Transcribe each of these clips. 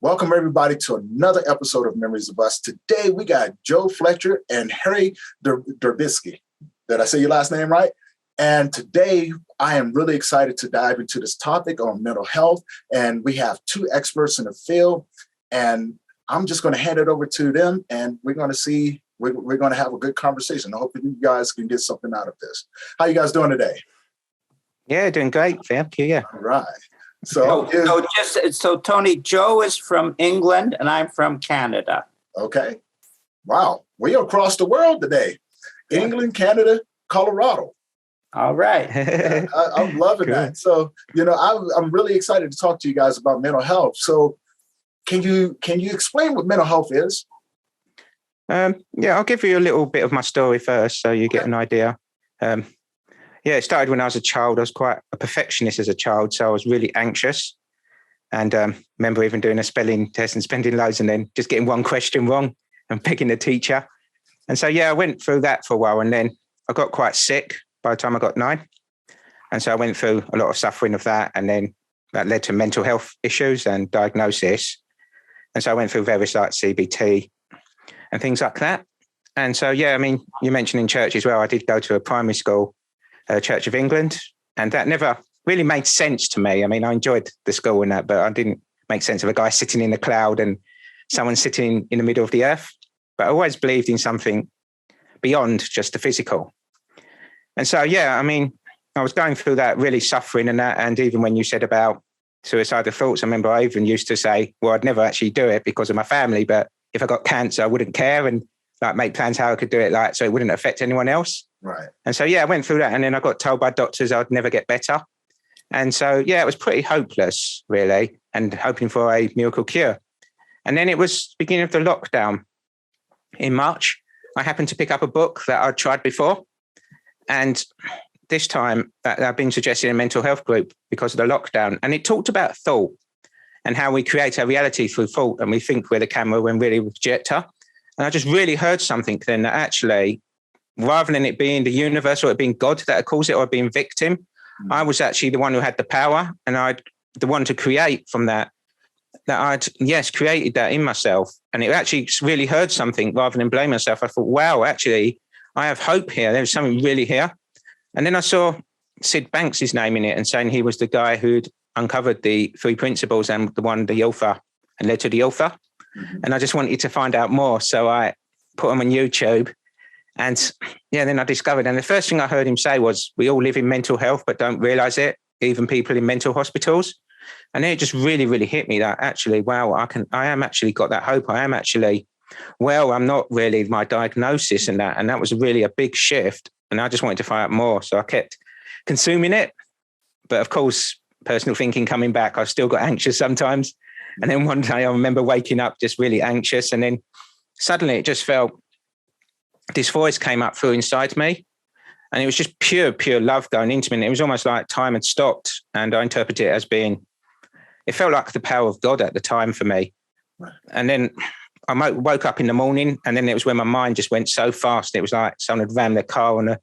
Welcome everybody to another episode of Memories of Us. Today we got Joe Fletcher and Harry Durbisky. Did I say your last name right? And today I am really excited to dive into this topic on mental health. And we have two experts in the field. And I'm just going to hand it over to them and we're going to see, we're going to have a good conversation. I hope you guys can get something out of this. How you guys doing today? Yeah, doing great. Thank you. Yeah. All right. So Tony, Joe is from England and I'm from Canada. Okay. Wow. We're across the world today. England, Canada, Colorado. All right. I'm loving that. So, I'm really excited to talk to you guys about mental health. So can you explain what mental health is? I'll give you a little bit of my story first so you get an idea. It started when I was a child. I was quite a perfectionist as a child, so I was really anxious. And remember even doing a spelling test and spending loads and then just getting one question wrong and begging the teacher. And so, I went through that for a while and then I got quite sick by the time I got 9. And so I went through a lot of suffering of that. And then that led to mental health issues and diagnosis. And so I went through various like CBT and things like that. And so, you mentioned in church as well, I did go to a primary school, Church of England, and that never really made sense to me. I mean, I enjoyed the school and that, but I didn't make sense of a guy sitting in the cloud and someone sitting in the middle of the earth. But I always believed in something beyond just the physical. And so, I was going through that, really suffering and that. And even when you said about suicidal thoughts, I remember I even used to say, well, I'd never actually do it because of my family, but if I got cancer, I wouldn't care and like make plans how I could do it, so it wouldn't affect anyone else. Right. And so, I went through that and then I got told by doctors I'd never get better. And so, it was pretty hopeless, really, and hoping for a miracle cure. And then it was beginning of the lockdown in March. I happened to pick up a book that I'd tried before. And this time that I've been suggesting a mental health group because of the lockdown. And it talked about thought and how we create our reality through thought. And we think we're the camera when really we're the projector. And I just really heard something then that actually, rather than it being the universe or it being God that calls it or being victim, I was actually the one who had the power and I'd the one to create from that I'd, created that in myself. And it actually really heard something rather than blame myself. I thought, wow, actually, I have hope here. There's something really here. And then I saw Sid Banks' name in it and saying he was the guy who'd uncovered the 3 principles and the author and led to the author. Mm-hmm. And I just wanted to find out more. So I put him on YouTube and then I discovered. And the first thing I heard him say was, we all live in mental health, but don't realize it, even people in mental hospitals. And then it just really, really hit me that actually, wow, I am actually got that hope. I am actually, I'm not really my diagnosis and that. And that was really a big shift. And I just wanted to find out more. So I kept consuming it. But of course, personal thinking coming back, I still got anxious sometimes. And then one day I remember waking up just really anxious. And then suddenly it just felt this voice came up through inside me. And it was just pure love going into me. And it was almost like time had stopped. And I interpreted it as being, it felt like the power of God at the time for me. And then I woke up in the morning and then it was when my mind just went so fast. It was like someone had rammed their car on a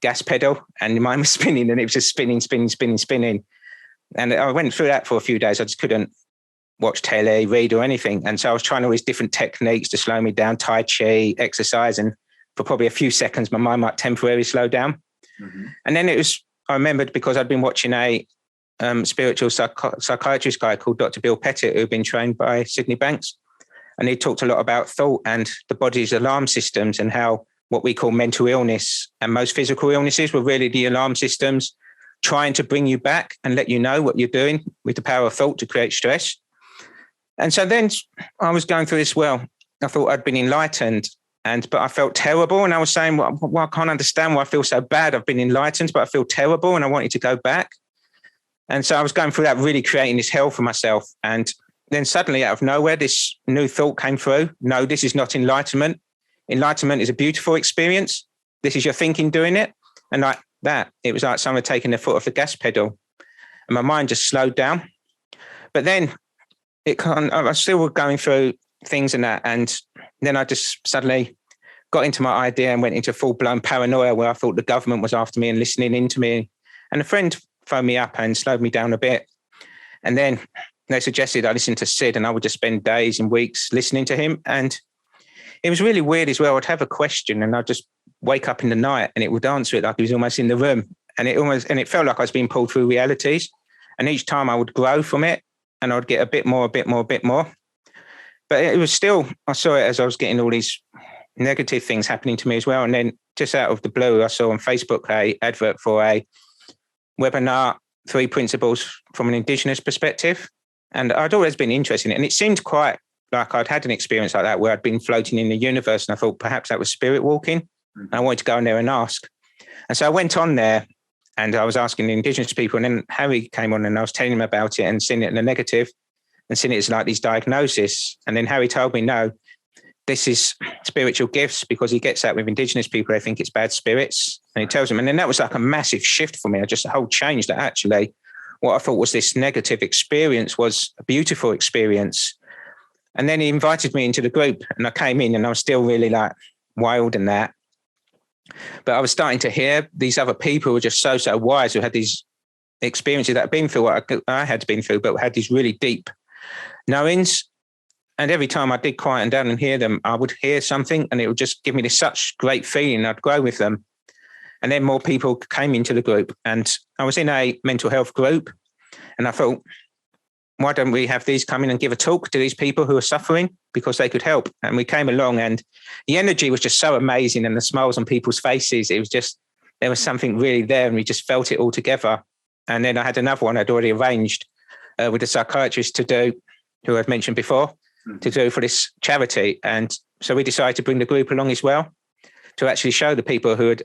gas pedal and the mind was spinning and it was just spinning. And I went through that for a few days. I just couldn't watch telly, read or anything. And so I was trying all these different techniques to slow me down, Tai Chi, exercise. And for probably a few seconds, my mind might temporarily slow down. Mm-hmm. And then I remembered because I'd been watching a spiritual psychiatrist guy called Dr. Bill Pettit, who'd been trained by Sydney Banks. And he talked a lot about thought and the body's alarm systems and how what we call mental illness and most physical illnesses were really the alarm systems trying to bring you back and let you know what you're doing with the power of thought to create stress. And so then I was going through this, I thought I'd been enlightened, but I felt terrible. And I was saying, I can't understand why I feel so bad. I've been enlightened, but I feel terrible and I wanted to go back. And so I was going through that, really creating this hell for myself. And then suddenly out of nowhere, this new thought came through. No, this is not enlightenment. Enlightenment is a beautiful experience. This is your thinking doing it. And like that, it was like someone taking their foot off the gas pedal. And my mind just slowed down. But then I was still going through things and that. And then I just suddenly got into my idea and went into full-blown paranoia where I thought the government was after me and listening into me. And a friend phoned me up and slowed me down a bit. And then they suggested I listen to Sid, and I would just spend days and weeks listening to him. And it was really weird as well. I'd have a question and I'd just wake up in the night and it would answer it like he was almost in the room. And it felt like I was being pulled through realities. And each time I would grow from it and I'd get a bit more. But it was still, I saw it as I was getting all these negative things happening to me as well. And then just out of the blue, I saw on Facebook a advert for a webinar, 3 principles from an Indigenous perspective. And I'd always been interested in it. And it seemed quite like I'd had an experience like that where I'd been floating in the universe. And I thought perhaps that was spirit walking. And I wanted to go in there and ask. And so I went on there and I was asking the Indigenous people. And then Harry came on and I was telling him about it and seeing it in the negative and seeing it as like these diagnoses. And then Harry told me, no, this is spiritual gifts, because he gets that with Indigenous people. They think it's bad spirits. And he tells them. And then that was like a massive shift for me. I just a whole change that actually what I thought was this negative experience was a beautiful experience. And then he invited me into the group and I came in and I was still really like wild and that. But I was starting to hear these other people who were just so wise, who had these experiences that had been through what I had been through, but had these really deep knowings. And every time I did quieten down and hear them, I would hear something and it would just give me this such great feeling. I'd grow with them. And then more people came into the group and I was in a mental health group and I thought, why don't we have these come in and give a talk to these people who are suffering, because they could help. And we came along and the energy was just so amazing and the smiles on people's faces. It was just, there was something really there and we just felt it all together. And then I had another one I'd already arranged with a psychiatrist to do, who I've mentioned before, to do for this charity. And so we decided to bring the group along as well to actually show the people who had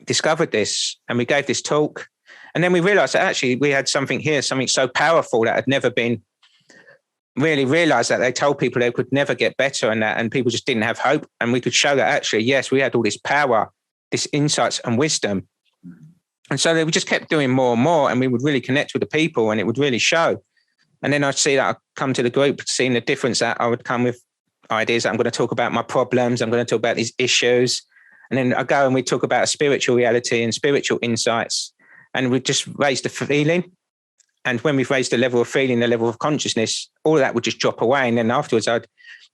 discovered this. And we gave this talk. And then we realized that actually we had something here, something so powerful that had never been really realized, that they told people they could never get better and that, and people just didn't have hope. And we could show that actually, yes, we had all this power, this insights and wisdom. And so we just kept doing more and more and we would really connect with the people and it would really show. And then I'd see that I'd come to the group, seeing the difference, that I would come with ideas that I'm going to talk about my problems. I'm going to talk about these issues. And then I go and we talk about spiritual reality and spiritual insights. And we just raised the feeling. And when we've raised the level of feeling, the level of consciousness, all of that would just drop away. And then afterwards I'd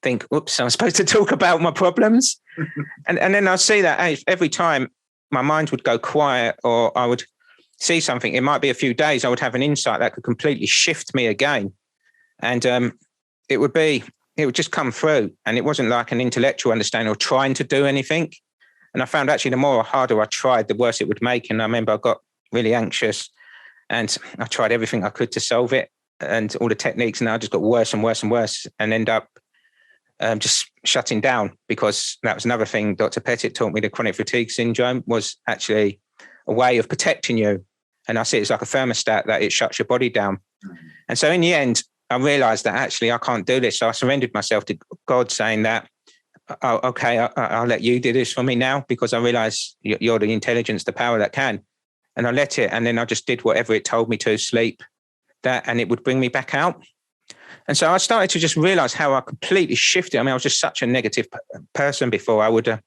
think, oops, I'm supposed to talk about my problems. and then I'll see that every time my mind would go quiet or I would see something, it might be a few days, I would have an insight that could completely shift me again. And it would just come through. And it wasn't like an intellectual understanding or trying to do anything. And I found actually the more harder I tried, the worse it would make. And I remember I got really anxious and I tried everything I could to solve it and all the techniques, and I just got worse and worse and worse and end up just shutting down, because that was another thing Dr. Pettit taught me. The chronic fatigue syndrome was actually a way of protecting you. And I see it's like a thermostat that it shuts your body down. And so in the end, I realized that actually I can't do this. So I surrendered myself to God, saying that, oh, okay, I'll let you do this for me now, because I realize you're the intelligence, the power that can. And I let it. And then I just did whatever it told me to, sleep, that, and it would bring me back out. And so I started to just realize how I completely shifted. I mean, I was just such a negative person before. I would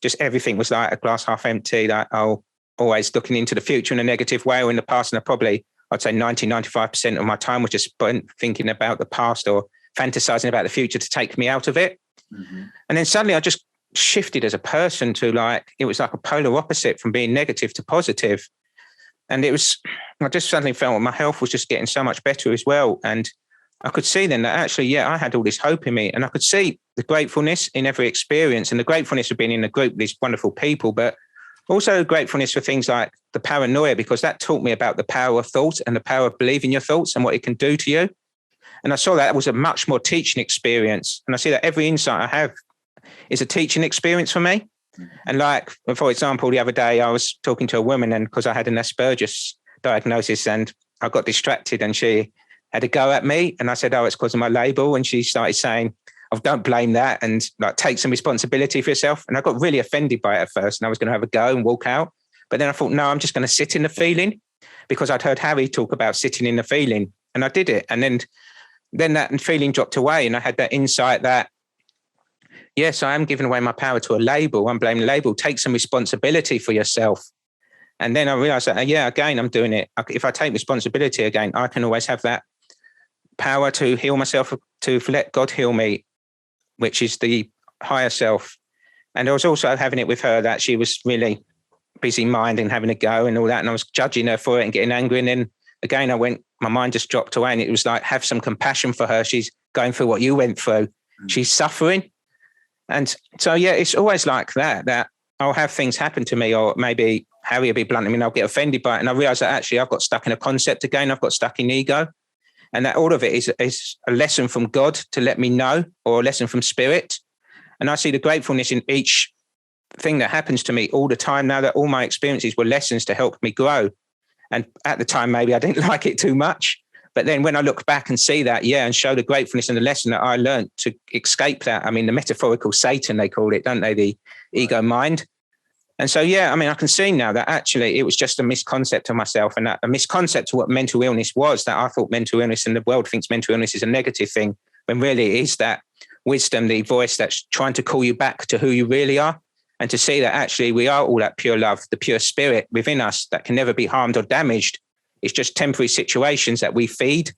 just, everything was like a glass half empty, like, oh, always looking into the future in a negative way, or in the past. And I'd say 95% of my time was just spent thinking about the past or fantasizing about the future to take me out of it. Mm-hmm. And then suddenly I just shifted as a person to it was like a polar opposite from being negative to positive. And I just suddenly felt my health was just getting so much better as well. And I could see then that actually, I had all this hope in me, and I could see the gratefulness in every experience, and the gratefulness of being in a group with these wonderful people, but also gratefulness for things like the paranoia, because that taught me about the power of thought and the power of believing your thoughts and what it can do to you. And I saw that was a much more teaching experience. And I see that every insight I have is a teaching experience for me. And for example, the other day I was talking to a woman, and because I had an Asperger's diagnosis, and I got distracted and she had a go at me. And I said, oh, it's because of my label. And she started saying, oh, don't blame that, and take some responsibility for yourself. And I got really offended by it at first, and I was going to have a go and walk out. But then I thought, no, I'm just going to sit in the feeling, because I'd heard Harry talk about sitting in the feeling, and I did it. And then that feeling dropped away, and I had that insight that, yes, I am giving away my power to a label. I'm blaming the label. Take some responsibility for yourself. And then I realized that, again, I'm doing it. If I take responsibility again, I can always have that power to heal myself, to let God heal me, which is the higher self. And I was also having it with her that she was really busy mind and having a go and all that. And I was judging her for it and getting angry. And then again, my mind just dropped away, and it was like, have some compassion for her. She's going through what you went through. She's suffering. And so, yeah, it's always like that I'll have things happen to me, or maybe Harry will be blunt. I mean, I'll get offended by it. And I realize that actually I've got stuck in a concept again. I've got stuck in ego. And that all of it is a lesson from God to let me know, or a lesson from spirit. And I see the gratefulness in each thing that happens to me all the time now, that all my experiences were lessons to help me grow. And at the time, maybe I didn't like it too much. But then when I look back and see that, and show the gratefulness and the lesson that I learned to escape that. I mean, the metaphorical Satan, they call it, don't they? The ego mind. And so, I can see now that actually it was just a misconcept of myself, and that a misconcept of what mental illness was, that I thought mental illness, and the world thinks mental illness is a negative thing, when really it is that wisdom, the voice that's trying to call you back to who you really are, and to see that actually we are all that pure love, the pure spirit within us that can never be harmed or damaged. It's just temporary situations that we feed,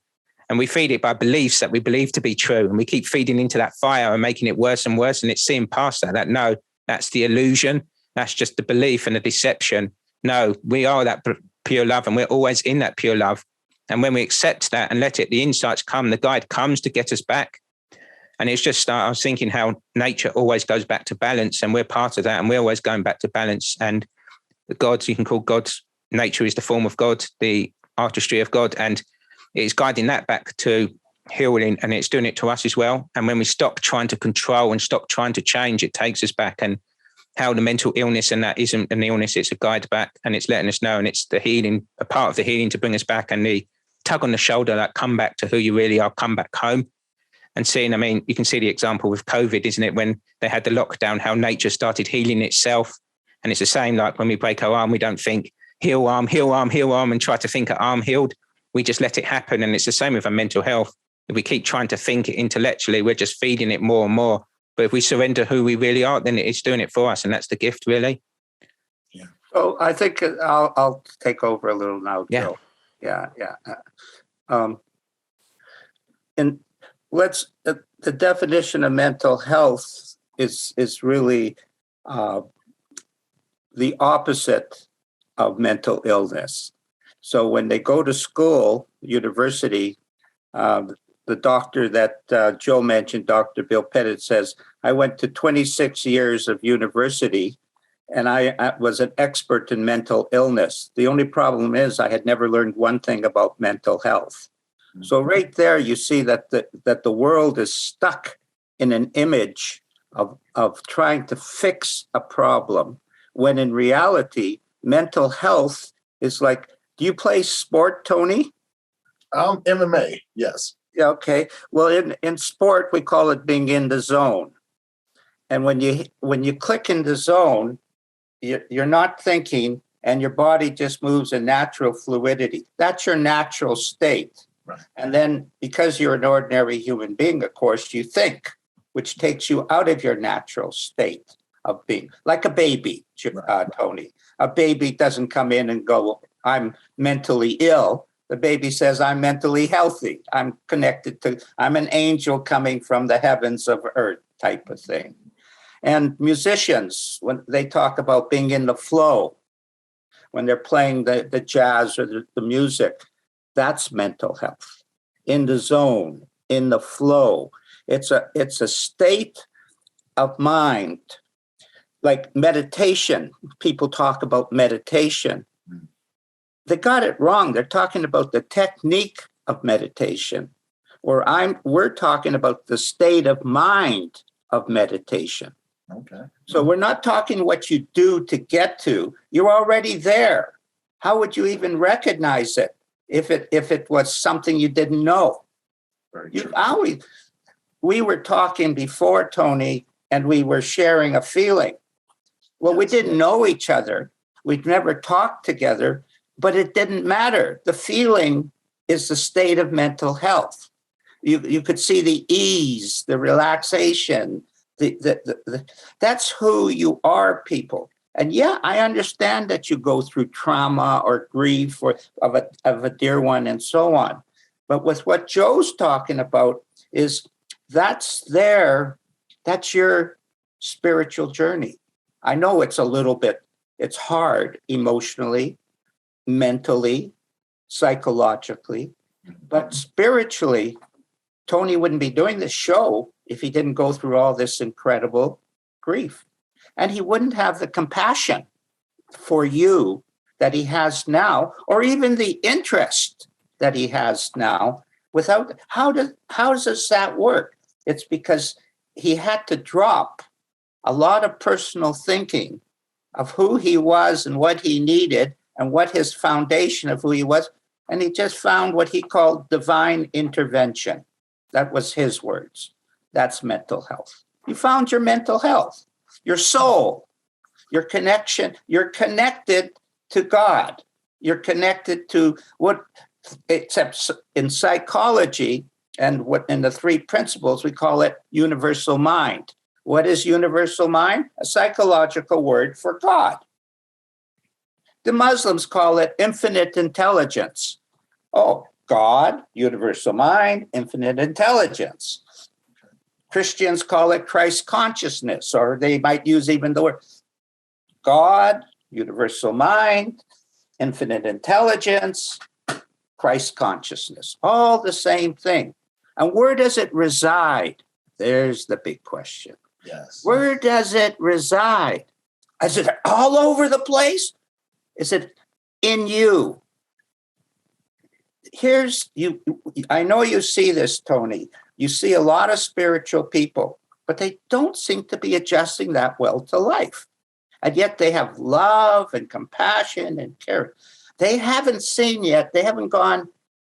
and we feed it by beliefs that we believe to be true. And we keep feeding into that fire and making it worse and worse. And it's seeing past that no, that's the illusion. That's just the belief and the deception. No, we are that pure love, and we're always in that pure love. And when we accept that and let it, the insights come, the guide comes to get us back. And it's just, I was thinking how nature always goes back to balance, and we're part of that, and we're always going back to balance. And God, you can call God's nature is the form of God, the artistry of God, and it's guiding that back to healing, and it's doing it to us as well. And when we stop trying to control and stop trying to change, it takes us back. And how the mental illness, and that isn't an illness, it's a guide back, and it's letting us know, and it's the healing, a part of the healing to bring us back, and the tug on the shoulder, that come back to who you really are, come back home. And seeing, I mean, you can see the example with COVID, isn't it? When they had the lockdown, how nature started healing itself. And it's the same, like when we break our arm, we don't think heal arm, heal arm, heal arm, and try to think our arm healed. We just let it happen. And it's the same with our mental health. If we keep trying to think it intellectually, we're just feeding it more and more. But if we surrender who we really are, then it's doing it for us. And that's the gift, really. Yeah. So I think I'll take over a little now, Yeah. Joe. Yeah. And the definition of mental health is really the opposite of mental illness. So when they go to school, university, the doctor that Joe mentioned, Dr. Bill Pettit, says, I went to 26 years of university, and I was an expert in mental illness. The only problem is I had never learned one thing about mental health. So right there, you see that the world is stuck in an image of trying to fix a problem, when in reality, mental health is like, do you play sport, Tony? MMA, yes. Yeah, okay. Well, in sport, we call it being in the zone. And when you click in the zone, you're not thinking, and your body just moves in natural fluidity. That's your natural state. Right. And then because you're an ordinary human being, of course, you think, which takes you out of your natural state of being like a baby, Tony. A baby doesn't come in and go, I'm mentally ill. The baby says, I'm mentally healthy. I'm an angel coming from the heavens of earth type of thing. And musicians, when they talk about being in the flow, when they're playing the jazz or the music, that's mental health. In the zone, in the flow. It's a state of mind. Like meditation, people talk about meditation. They got it wrong. They're talking about the technique of meditation, we're talking about the state of mind of meditation. Okay. So we're not talking what you do to get to. You're already there. How would you even recognize it if it was something you didn't know? We were talking before, Tony, and we were sharing a feeling. Well, we didn't know each other. We'd never talked together, but it didn't matter. The feeling is the state of mental health. You could see the ease, the relaxation, that's who you are, people. And yeah, I understand that you go through trauma or grief of a dear one and so on. But with what Joe's talking about is that's your spiritual journey. I know it's it's hard emotionally, mentally, psychologically, but spiritually, Tony wouldn't be doing this show if he didn't go through all this incredible grief. And he wouldn't have the compassion for you that he has now, or even the interest that he has now. Without how does that work? It's because he had to drop a lot of personal thinking of who he was and what he needed and what his foundation of who he was. And he just found what he called divine intervention. That was his words. That's mental health. You found your mental health, your soul, your connection. You're connected to God. You're connected to except in psychology and what in the three principles, we call it universal mind. What is universal mind? A psychological word for God. The Muslims call it infinite intelligence. Oh, God, universal mind, infinite intelligence. Christians call it Christ consciousness, or they might use even the word God, universal mind, infinite intelligence, Christ consciousness. All the same thing. And where does it reside? There's the big question. Yes. Where does it reside? Is it all over the place? Is it in you? I know you see this, Tony. You see a lot of spiritual people, but they don't seem to be adjusting that well to life. And yet they have love and compassion and care. They haven't seen yet, they haven't gone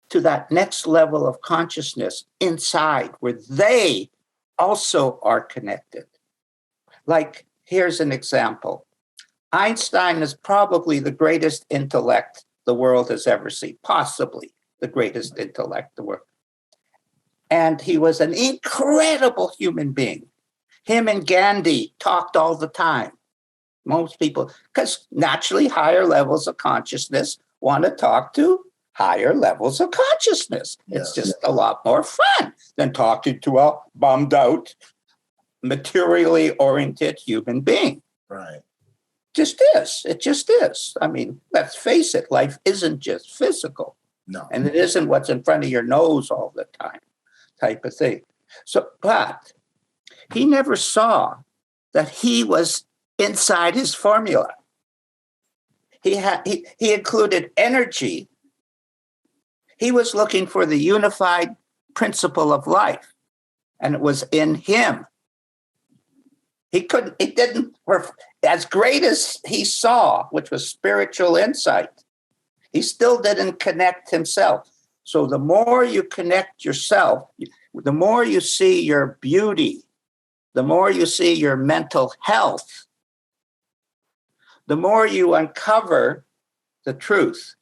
to that next level of consciousness inside where they also are connected. Like, here's an example. Einstein is probably the greatest intellect the world has ever seen, possibly the greatest intellect the world. And he was an incredible human being. Him and Gandhi talked all the time. Most people, because naturally higher levels of consciousness want to talk to higher levels of consciousness. It's just a lot more fun than talking to a bummed out, materially oriented human being. Right. It just is. I mean, let's face it, life isn't just physical. No. And it isn't what's in front of your nose all the time type of thing. So, but he never saw that he was inside his formula. He included energy. He was looking for the unified principle of life, and it was in him. As great as he saw, which was spiritual insight, he still didn't connect himself. So the more you connect yourself, the more you see your beauty, the more you see your mental health, the more you uncover the truth.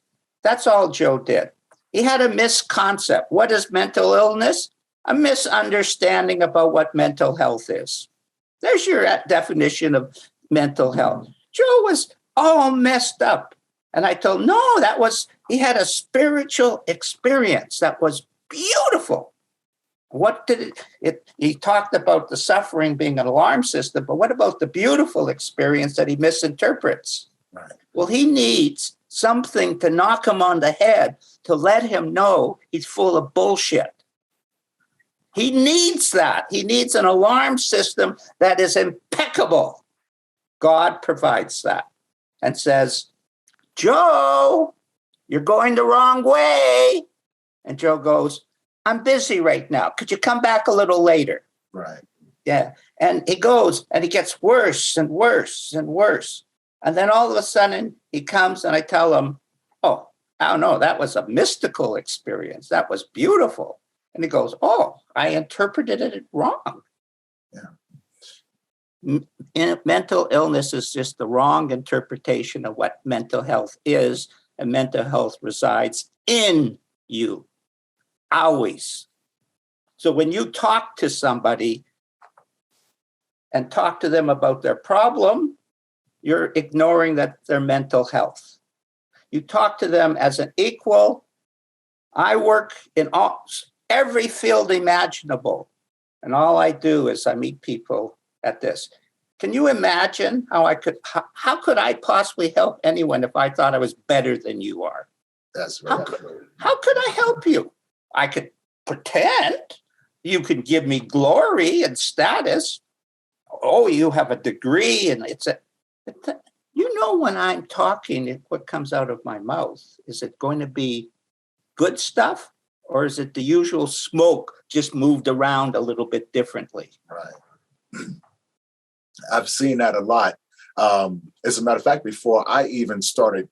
That's all Joe did. He had a misconcept. What is mental illness? A misunderstanding about what mental health is. There's your definition of mental health. Joe was all messed up. And I told him, no, he had a spiritual experience that was beautiful. What did he talked about the suffering being an alarm system, but what about the beautiful experience that he misinterprets? Right. Well, he needs something to knock him on the head to let him know he's full of bullshit. He needs that. He needs an alarm system that is impeccable. God provides that and says, Joe, you're going the wrong way. And Joe goes, I'm busy right now. Could you come back a little later? Right. Yeah. And he goes and he gets worse and worse and worse. And then all of a sudden he comes and I tell him, oh, I don't know, that was a mystical experience. That was beautiful. And he goes, oh, I interpreted it wrong. Yeah. Mental illness is just the wrong interpretation of what mental health is. And mental health resides in you. Always. So when you talk to somebody and talk to them about their problem, you're ignoring that their mental health. You talk to them as an equal I work in every field imaginable. And all I do is I meet people at this. Can you imagine how could I possibly help anyone if I thought I was better than you are? That's right. How could I help you? I could pretend. You could give me glory and status. Oh, you have a degree, and when I'm talking, what comes out of my mouth, is it going to be good stuff, or is it the usual smoke just moved around a little bit differently? Right. I've seen that a lot. As a matter of fact, before I even started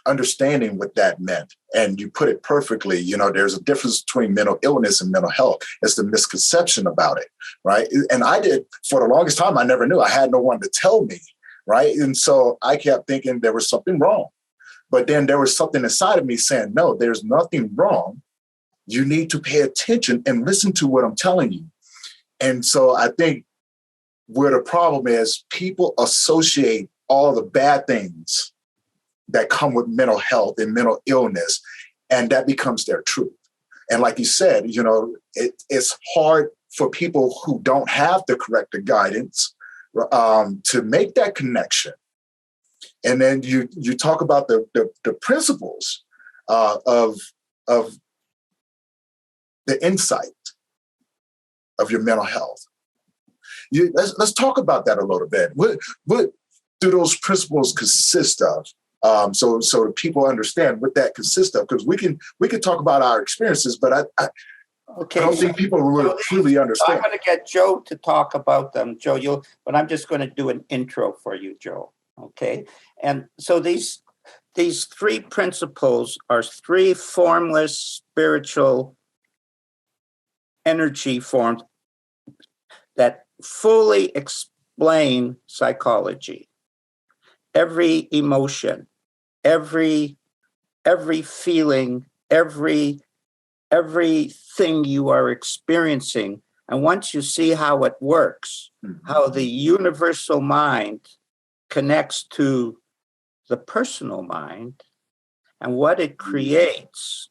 understanding what that meant, and you put it perfectly, there's a difference between mental illness and mental health. It's the misconception about it, right? And I did, for the longest time, I never knew. I had no one to tell me, right? And so I kept thinking there was something wrong. But then there was something inside of me saying, no, there's nothing wrong. You need to pay attention and listen to what I'm telling you. And so I think where the problem is, people associate all the bad things that come with mental health and mental illness, and that becomes their truth. And like you said, it's hard for people who don't have the correct guidance to make that connection. And then you talk about the principles of the insight of your mental health. Let's talk about that a little bit. What do those principles consist of? So that people understand what that consists of, because we can talk about our experiences, but I don't think people will truly understand. I'm going to get Joe to talk about them, Joe. But I'm just going to do an intro for you, Joe. Okay, and so these three principles are three formless spiritual energy forms that fully explain psychology. Every emotion, every feeling, everything you are experiencing. And once you see how it works, how the universal mind connects to the personal mind and what it creates,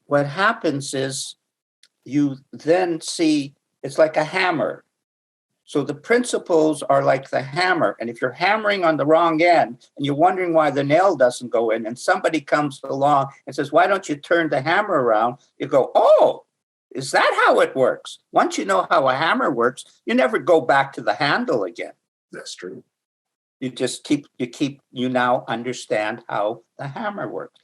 what happens is you then see it's like a hammer. So the principles are like the hammer. And if you're hammering on the wrong end and you're wondering why the nail doesn't go in, and somebody comes along and says, why don't you turn the hammer around? You go, oh, is that how it works? Once you know how a hammer works, you never go back to the handle again. That's true. You now understand how the hammer works.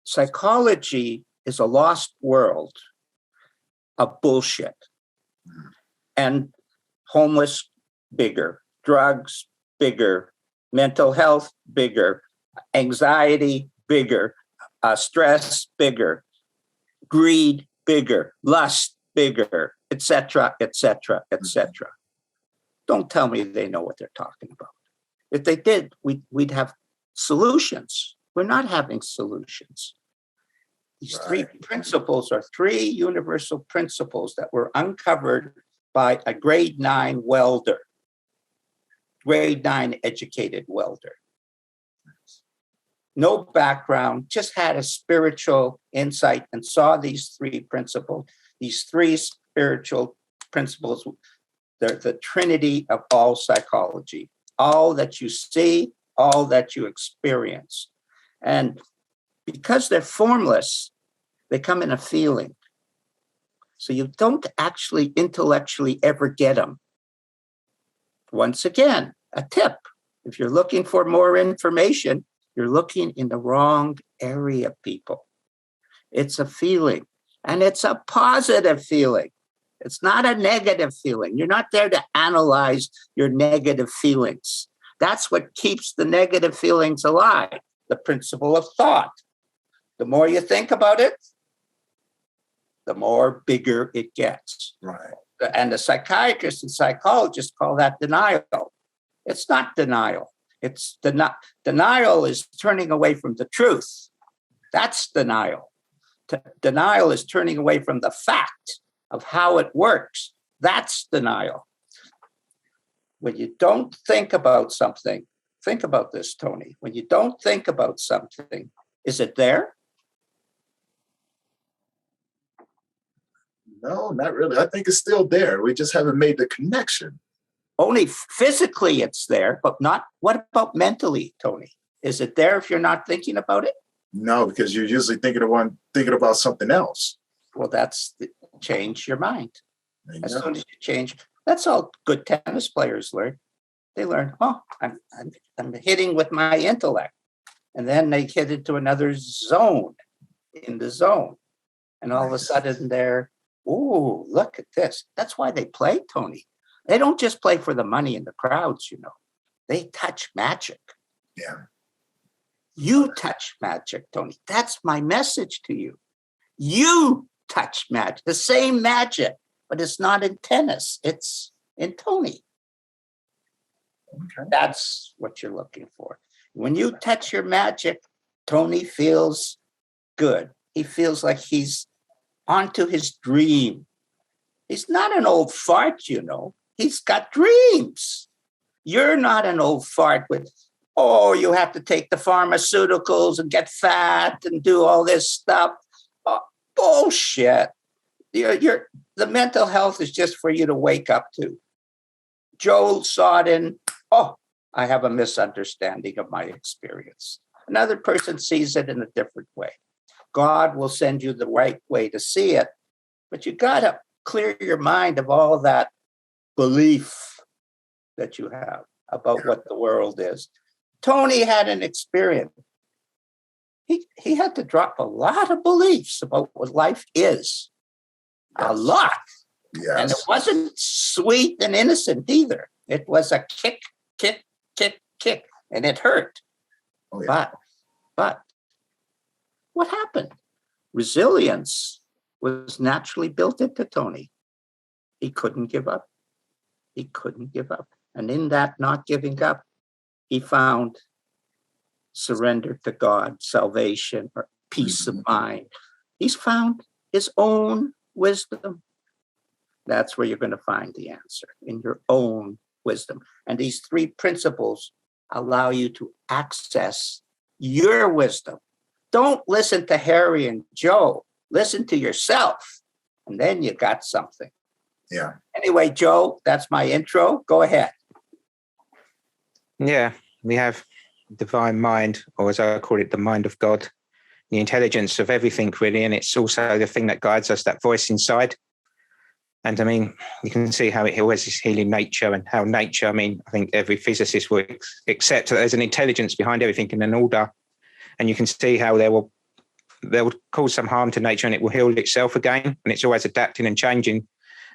Psychology is a lost world of bullshit. And homeless, bigger. Drugs, bigger. Mental health, bigger. Anxiety, bigger. Stress, bigger. Greed, bigger. Lust, bigger, etc., etc., etc. Don't tell me they know what they're talking about. If they did, we'd have solutions. We're not having solutions. These three principles are three universal principles that were uncovered by a grade 9 welder, grade 9 educated welder. No background, just had a spiritual insight and saw these three principles. These three spiritual principles, they're the trinity of all psychology. All that you see, all that you experience. And because they're formless, they come in a feeling. So you don't actually intellectually ever get them. Once again, a tip. If you're looking for more information, you're looking in the wrong area, people. It's a feeling, and it's a positive feeling. It's not a negative feeling. You're not there to analyze your negative feelings. That's what keeps the negative feelings alive, the principle of thought. The more you think about it, the more bigger it gets. Right. And the psychiatrists and psychologists call that denial. It's not denial. It's denial is turning away from the truth. That's denial. Denial is turning away from the fact of how it works. That's denial. When you don't think about something, think about this, Tony. When you don't think about something, is it there? No, not really. I think it's still there. We just haven't made the connection. Only physically it's there, but not. What about mentally, Tony? Is it there if you're not thinking about it? No, because you're usually thinking about something else. Well, change your mind. As Yeah. soon as you change, that's all good tennis players learn. They learn, I'm hitting with my intellect. And then they hit into another zone in the zone. And all of a sudden they're, ooh, look at this. That's why they play, Tony. They don't just play for the money in the crowds, They touch magic. Yeah. You touch magic, Tony. That's my message to you. You touch magic, the same magic, but it's not in tennis. It's in Tony. Okay. That's what you're looking for. When you touch your magic, Tony feels good. He feels like he's onto his dream. He's not an old fart, He's got dreams. You're not an old fart with, you have to take the pharmaceuticals and get fat and do all this stuff. Bullshit. The mental health is just for you to wake up to. Joel saw it in, I have a misunderstanding of my experience. Another person sees it in a different way. God will send you the right way to see it, but you got to clear your mind of all that belief that you have about what the world is. Tony had an experience. He had to drop a lot of beliefs about what life is. Yes. A lot. Yes. And it wasn't sweet and innocent either. It was a kick, and it hurt. Oh, yeah. But what happened? Resilience was naturally built into Tony. He couldn't give up. And in that not giving up, he found surrender to God, salvation, or peace of mind. He's found his own wisdom. That's where you're going to find the answer, in your own wisdom. And these three principles allow you to access your wisdom. Don't listen to Harry and Joe. Listen to yourself. And then you got something. Yeah. Anyway, Joe, that's my intro. Go ahead. Yeah, we have divine mind, or as I call it, the mind of God, the intelligence of everything, really. And it's also the thing that guides us, that voice inside. And I mean, you can see how it always is healing nature, and how nature, I think every physicist will accept that there's an intelligence behind everything and an order. And you can see how they will cause some harm to nature and it will heal itself again. And it's always adapting and changing.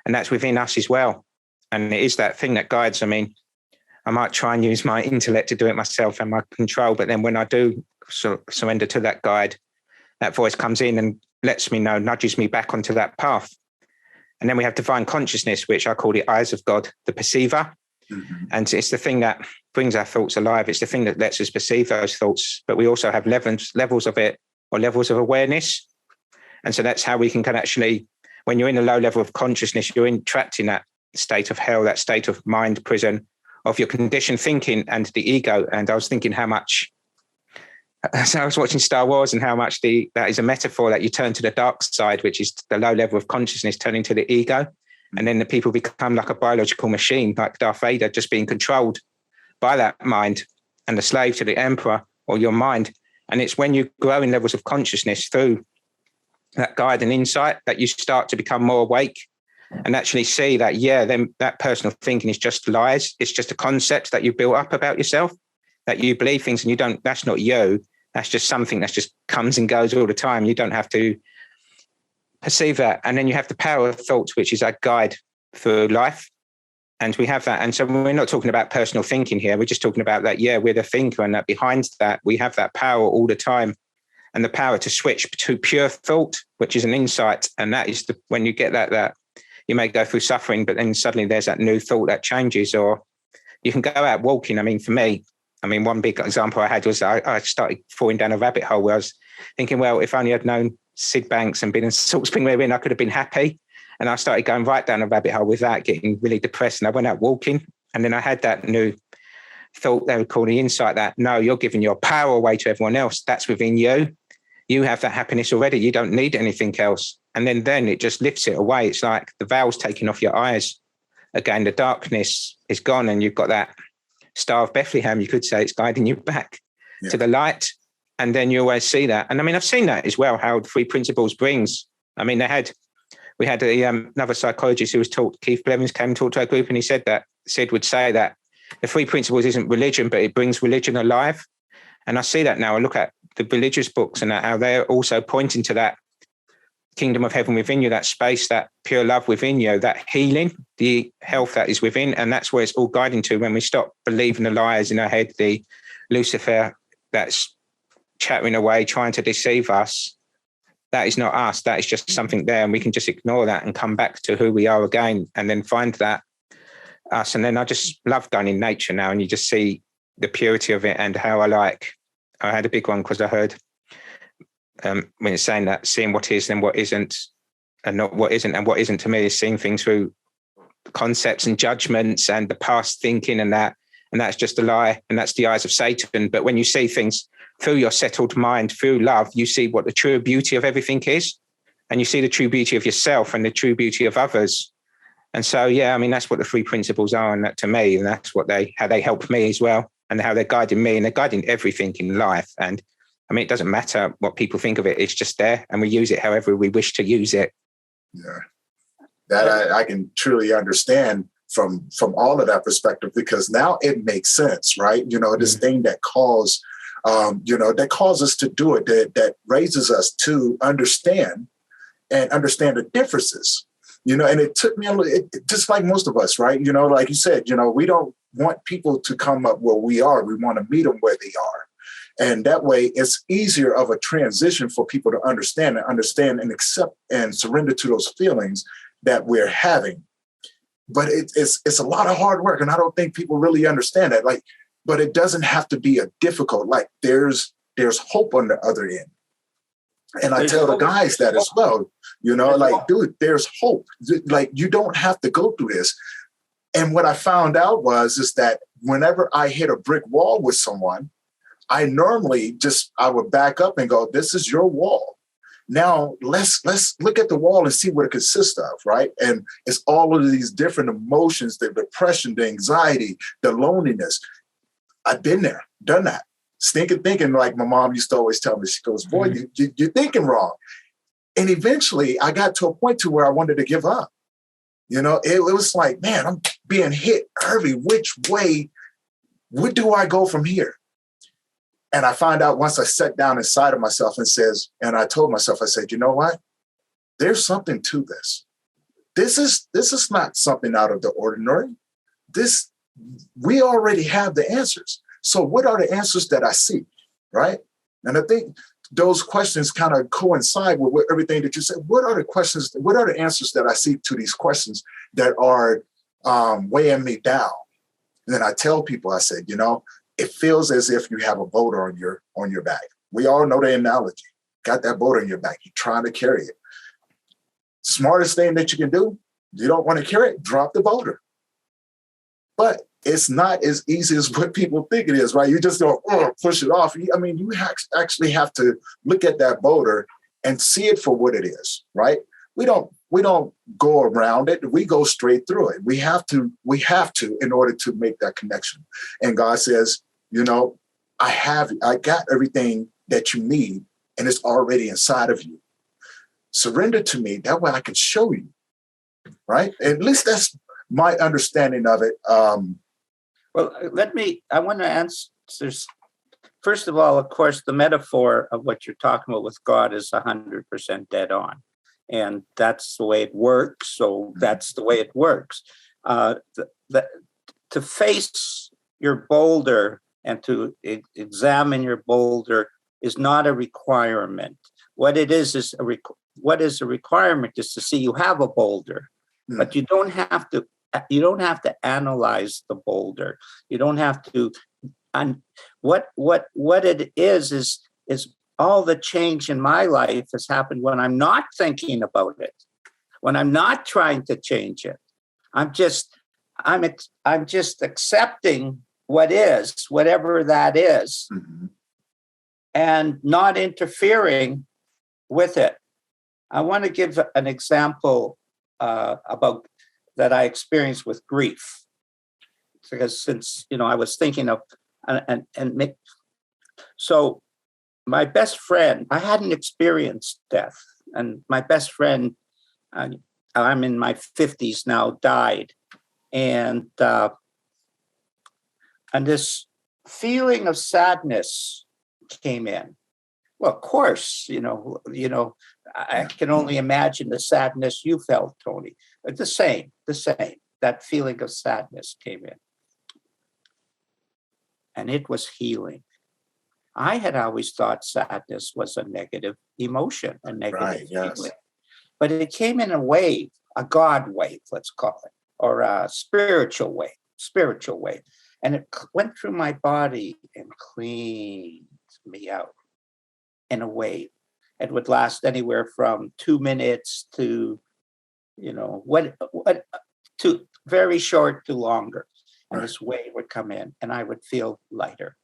And that's within us as well. And it is that thing that guides. I might try and use my intellect to do it myself and my control. But then when I do surrender to that guide, that voice comes in and lets me know, nudges me back onto that path. And then we have divine consciousness, which I call the eyes of God, the perceiver. Mm-hmm. And it's the thing that brings our thoughts alive. It's the thing that lets us perceive those thoughts. But we also have levels of it, or levels of awareness. And so that's how we can actually, when you're in a low level of consciousness, you're trapped in that state of hell, that state of mind prison of your conditioned thinking and the ego. And I was thinking how much, so I was watching Star Wars, and how much that is a metaphor that you turn to the dark side, which is the low level of consciousness, turning to the ego. And then the people become like a biological machine, like Darth Vader, just being controlled by that mind, and the slave to the emperor, or your mind. And it's when you grow in levels of consciousness through that guide and insight that you start to become more awake and actually see that, then that personal thinking is just lies. It's just a concept that you built up about yourself, that you believe things and you don't, that's not you. That's just something that just comes and goes all the time. You don't have to perceive that. And then you have the power of thought, which is our guide through life. And we have that. And so we're not talking about personal thinking here. We're just talking about that, we're the thinker, and that behind that, we have that power all the time, and the power to switch to pure thought, which is an insight. And that is when you get that you may go through suffering, but then suddenly there's that new thought that changes. Or you can go out walking. For me, one big example I had was I started falling down a rabbit hole where I was thinking, well, if only I'd known Sid Banks and been in Salt Spring We're in, I could have been happy. And I started going right down a rabbit hole with that, getting really depressed. And I went out walking. And then I had that new thought they would call the insight that, no, you're giving your power away to everyone else. That's within you. you have that happiness already. You don't need anything else. And then it just lifts it away. It's like the veil's taken off your eyes. Again, the darkness is gone, and you've got that Star of Bethlehem, you could say, it's guiding you back to the light. And then you always see that. And I mean, I've seen that as well, how the Three Principles brings. I mean, we had another psychologist who was taught, Keith Blevins came and talked to our group, and he said that Sid would say that the Three Principles isn't religion, but it brings religion alive. And I see that now. I look at the religious books and how they're also pointing to that kingdom of heaven within you, that space, that pure love within you, that healing, the health that is within. And that's where it's all guiding to when we stop believing the lies in our head, the Lucifer that's chattering away, trying to deceive us. That is not us. That is just something there. And we can just ignore that and come back to who we are again, and then find that us. And then I just love going in nature now, and you just see the purity of it, and how I had a big one because I heard when it's saying that seeing what is and what isn't, and not what isn't, and what isn't to me is seeing things through concepts and judgments and the past thinking, and that's just a lie, and that's the eyes of Satan. But when you see things through your settled mind, through love, you see what the true beauty of everything is, and you see the true beauty of yourself and the true beauty of others. And so, yeah, I mean, that's what the Three Principles are, and that to me, and that's what how they help me as well, and how they're guiding me, and they're guiding everything in life. And I mean, it doesn't matter what people think of it; it's just there, and we use it however we wish to use it. Yeah, that I can truly understand from all of that perspective, because now it makes sense, right? You know, this thing that calls us to do it, that raises us to understand the differences. You know, and it took me just like most of us, right? You know, like you said, you know, we don't want people to come up where we are. We want to meet them where they are. And that way it's easier of a transition for people to understand and accept and surrender to those feelings that we're having. But it's a lot of hard work. And I don't think people really understand that. But it doesn't have to be a difficult, there's hope on the other end. And I tell the guys that as well, you know, dude, there's hope. You don't have to go through this. And what I found out is that whenever I hit a brick wall with someone, I normally I would back up and go, this is your wall. Now let's look at the wall and see what it consists of, right? And it's all of these different emotions, the depression, the anxiety, the loneliness. I've been there, done that. Stinking thinking, like my mom used to always tell me, she goes, boy, you're thinking wrong. And eventually I got to a point to where I wanted to give up. You know, it was like, man, I'm being hit every which way. Where do I go from here? And I find out once I sat down inside of myself and I told myself, I said, you know what? There's something to this. This is not something out of the ordinary. We already have the answers. So what are the answers that I see, right? And I think those questions kind of coincide with everything that you said. What are the answers that I see to these questions that are weighing me down? And then I tell people, I said, you know, it feels as if you have a boulder on your back. We all know the analogy. Got that boulder on your back. You're trying to carry it. Smartest thing that you can do, you don't want to carry it, drop the boulder. But it's not as easy as what people think it is, right? You just don't push it off. I mean, you actually have to look at that boulder and see it for what it is, right? We don't go around it. We go straight through it. We have to in order to make that connection. And God says, you know, I got everything that you need, and it's already inside of you. Surrender to me. That way I can show you, right? At least that's my understanding of it. Well, I want to answer. First of all, of course, the metaphor of what you're talking about with God is 100% dead on. And that's the way it works. So that's the way it works. To face your boulder and to examine your boulder is not a requirement. What it is what is a requirement is to see you have a boulder, but you don't have to analyze the boulder. You don't have to. And what it is all the change in my life has happened when I'm not thinking about it, when I'm not trying to change it. I'm just accepting what is, whatever that is. Mm-hmm. and not interfering with it. I want to give an example about that I experienced with grief, because since I was thinking of so my best friend, I hadn't experienced death, and my best friend, I'm in my 50s now, died, and this feeling of sadness came in. Well, of course, I can only imagine the sadness you felt, Tony. The same. That feeling of sadness came in. And it was healing. I had always thought sadness was a negative emotion, a negative feeling. But it came in a wave, a God wave, let's call it, or a spiritual wave. And it went through my body and cleaned me out in a wave. It would last anywhere from 2 minutes to, to very short to longer. And this wave would come in and I would feel lighter.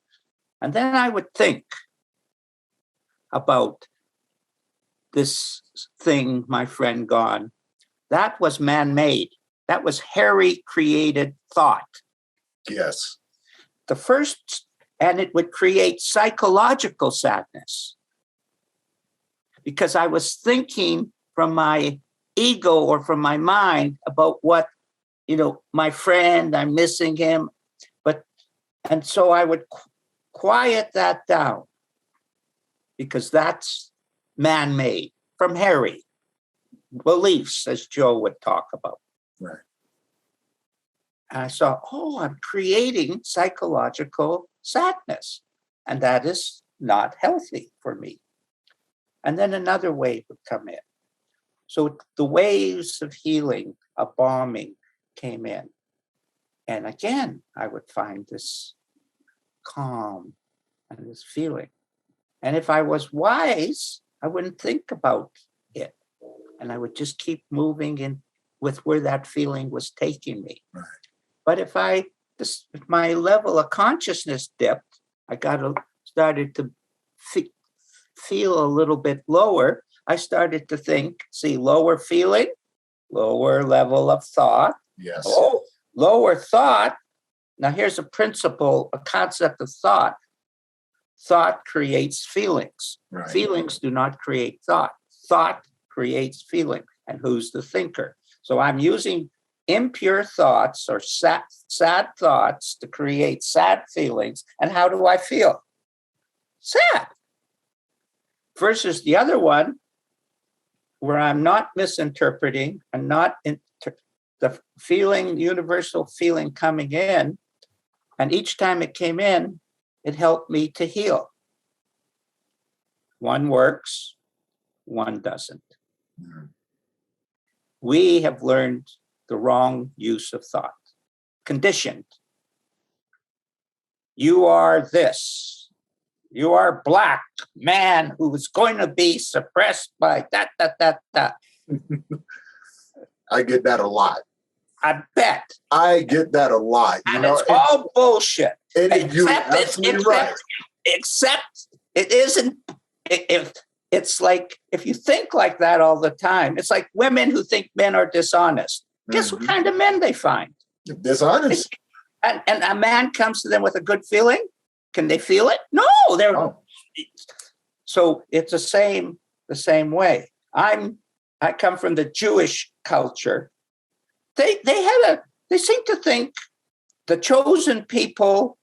And then I would think about this thing, my friend gone. That was man-made. That was Harry created thought. Yes. The first, and it would create psychological sadness. Because I was thinking from my ego or from my mind about what, my friend, I'm missing him. And so I would quiet that down, because that's man-made from Harry. Beliefs, as Joe would talk about. Right. And I saw, I'm creating psychological sadness. And that is not healthy for me. And then another wave would come in. So the waves of healing, of balming came in. And again, I would find this calm and this feeling. And if I was wise, I wouldn't think about it. And I would just keep moving in with where that feeling was taking me. Right. But if my level of consciousness dipped, I started to feel a little bit lower. I started to think, lower feeling, lower level of thought. Yes. Oh, lower thought. Now here's a principle, a concept of thought. Thought creates feelings. Right. Feelings do not create thought. Thought creates feeling. And who's the thinker? So I'm using impure thoughts or sad thoughts to create sad feelings. And how do I feel? Sad. Versus the other one, where I'm not misinterpreting and not the feeling, universal feeling coming in. And each time it came in, it helped me to heal. One works, one doesn't. Mm-hmm. We have learned the wrong use of thought, conditioned. You are this. You are black man who is going to be suppressed by that. I get that a lot. I bet. I get that a lot. It's all bullshit. Right. Except it isn't. It's like, if you think like that all the time, it's like women who think men are dishonest. Guess what kind of men they find? Dishonest. And a man comes to them with a good feeling. Can they feel it? No, So it's the same way. I come from the Jewish culture. They seem to think the chosen people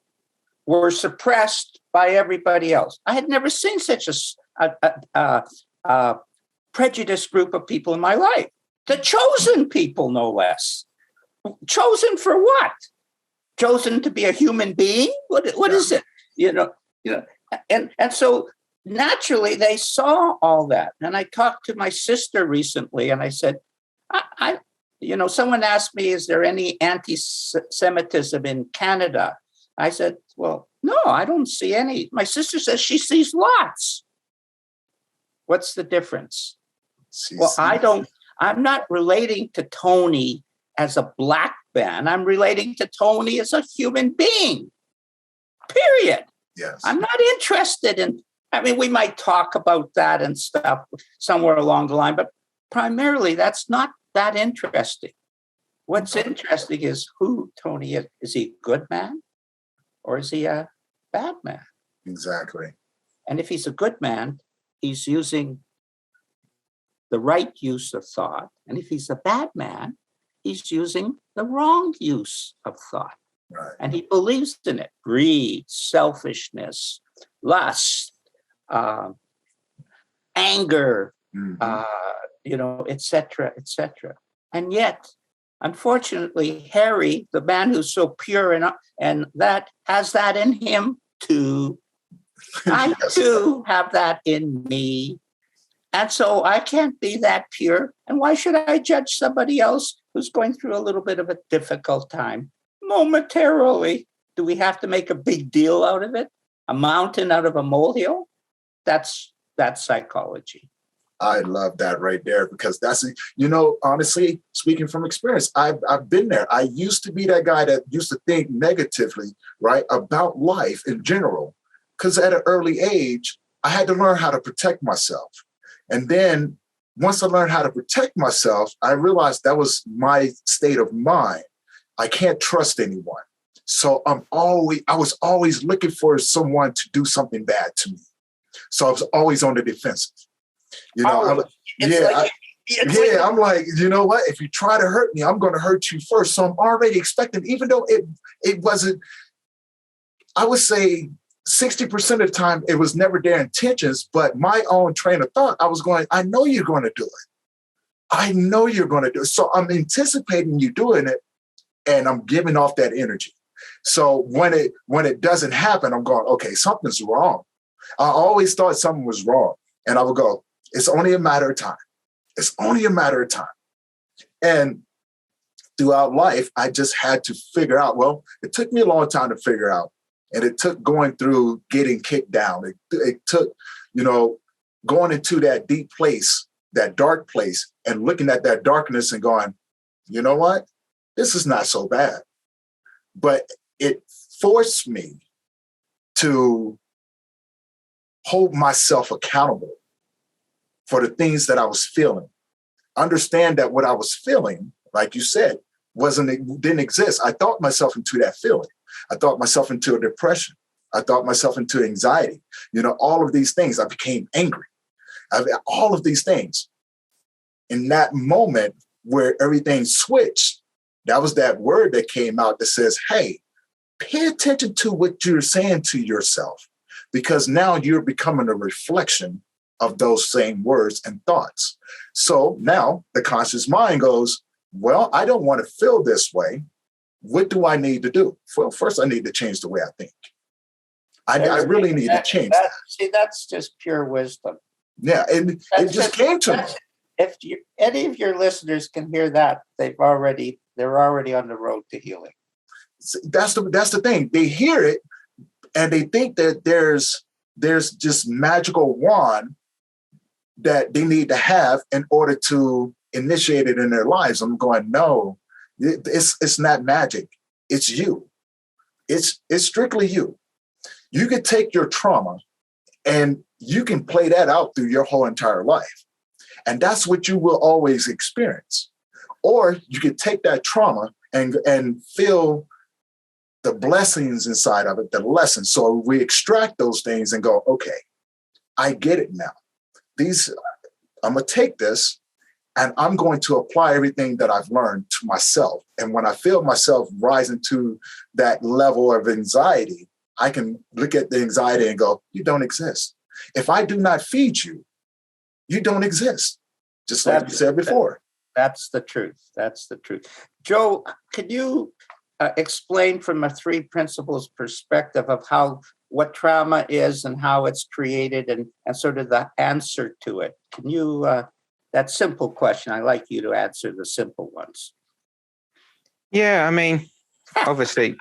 were suppressed by everybody else. I had never seen such a prejudiced group of people in my life. The chosen people, no less. Chosen for what? Chosen to be a human being? What is it? And so naturally they saw all that. And I talked to my sister recently, and I said, someone asked me, is there any anti-Semitism in Canada? I said, well, no, I don't see any. My sister says she sees lots. What's the difference? Well, I'm not relating to Tony as a black man. I'm relating to Tony as a human being. Period. Yes. I'm not interested in I mean, we might talk about that and stuff somewhere along the line, but primarily that's not that interesting. What's interesting is who Tony is. Is he a good man or is he a bad man? Exactly. And if he's a good man, he's using the right use of thought. And if he's a bad man, he's using the wrong use of thought. Right. And he believes in it. Greed, selfishness, lust, anger, et cetera, et cetera. And yet, unfortunately, Harry, the man who's so pure and that has that in him too. I too have that in me. And so I can't be that pure. And why should I judge somebody else who's going through a little bit of a difficult time momentarily? Do we have to make a big deal out of it? A mountain out of a molehill? That's psychology. I love that right there, because that's, honestly, speaking from experience, I've been there. I used to be that guy that used to think negatively, right, about life in general, because at an early age, I had to learn how to protect myself. And then once I learned how to protect myself, I realized that was my state of mind. I can't trust anyone. So I was always looking for someone to do something bad to me. So I was always on the defensive. I'm like, you know what? If you try to hurt me, I'm going to hurt you first. So I'm already expecting, even though it wasn't, I would say 60% of the time, it was never their intentions, but my own train of thought, I was going, I know you're going to do it. I know you're going to do it. So I'm anticipating you doing it, and I'm giving off that energy. So when it doesn't happen, I'm going, okay, something's wrong. I always thought something was wrong. And I would go, it's only a matter of time. It's only a matter of time. And throughout life, I just had to figure out, well, it took me a long time to figure out. And it took going through getting kicked down. It took, going into that deep place, that dark place, and looking at that darkness and going, you know what? This is not so bad. But it forced me to hold myself accountable for the things that I was feeling. Understand that what I was feeling, like you said, didn't exist. I thought myself into that feeling. I thought myself into a depression. I thought myself into anxiety. All of these things. I became angry. All of these things. In that moment where everything switched, that was that word that came out that says, hey, pay attention to what you're saying to yourself, because now you're becoming a reflection of those same words and thoughts. So now the conscious mind goes, well, I don't want to feel this way. What do I need to do? Well, first I need to change the way I think. I really need to change that. See, that's just pure wisdom. Yeah, and it just came to me. If any of your listeners can hear that, they're already on the road to healing. That's the thing. They hear it and they think that there's just magical wand that they need to have in order to initiate it in their lives. I'm going, no, it's not magic. It's you. It's strictly you. You could take your trauma and you can play that out through your whole entire life. And that's what you will always experience. Or you could take that trauma and feel the blessings inside of it, the lessons. So we extract those things and go, okay, I get it now. I'm going to take this and I'm going to apply everything that I've learned to myself. And when I feel myself rising to that level of anxiety, I can look at the anxiety and go, you don't exist. If I do not feed you, you don't exist. Just like you said before. That's the truth. That's the truth. Joe, could you explain from a three principles perspective of what trauma is and how it's created and sort of the answer to it? Can you, that simple question, I like you to answer the simple ones. Yeah, I mean, obviously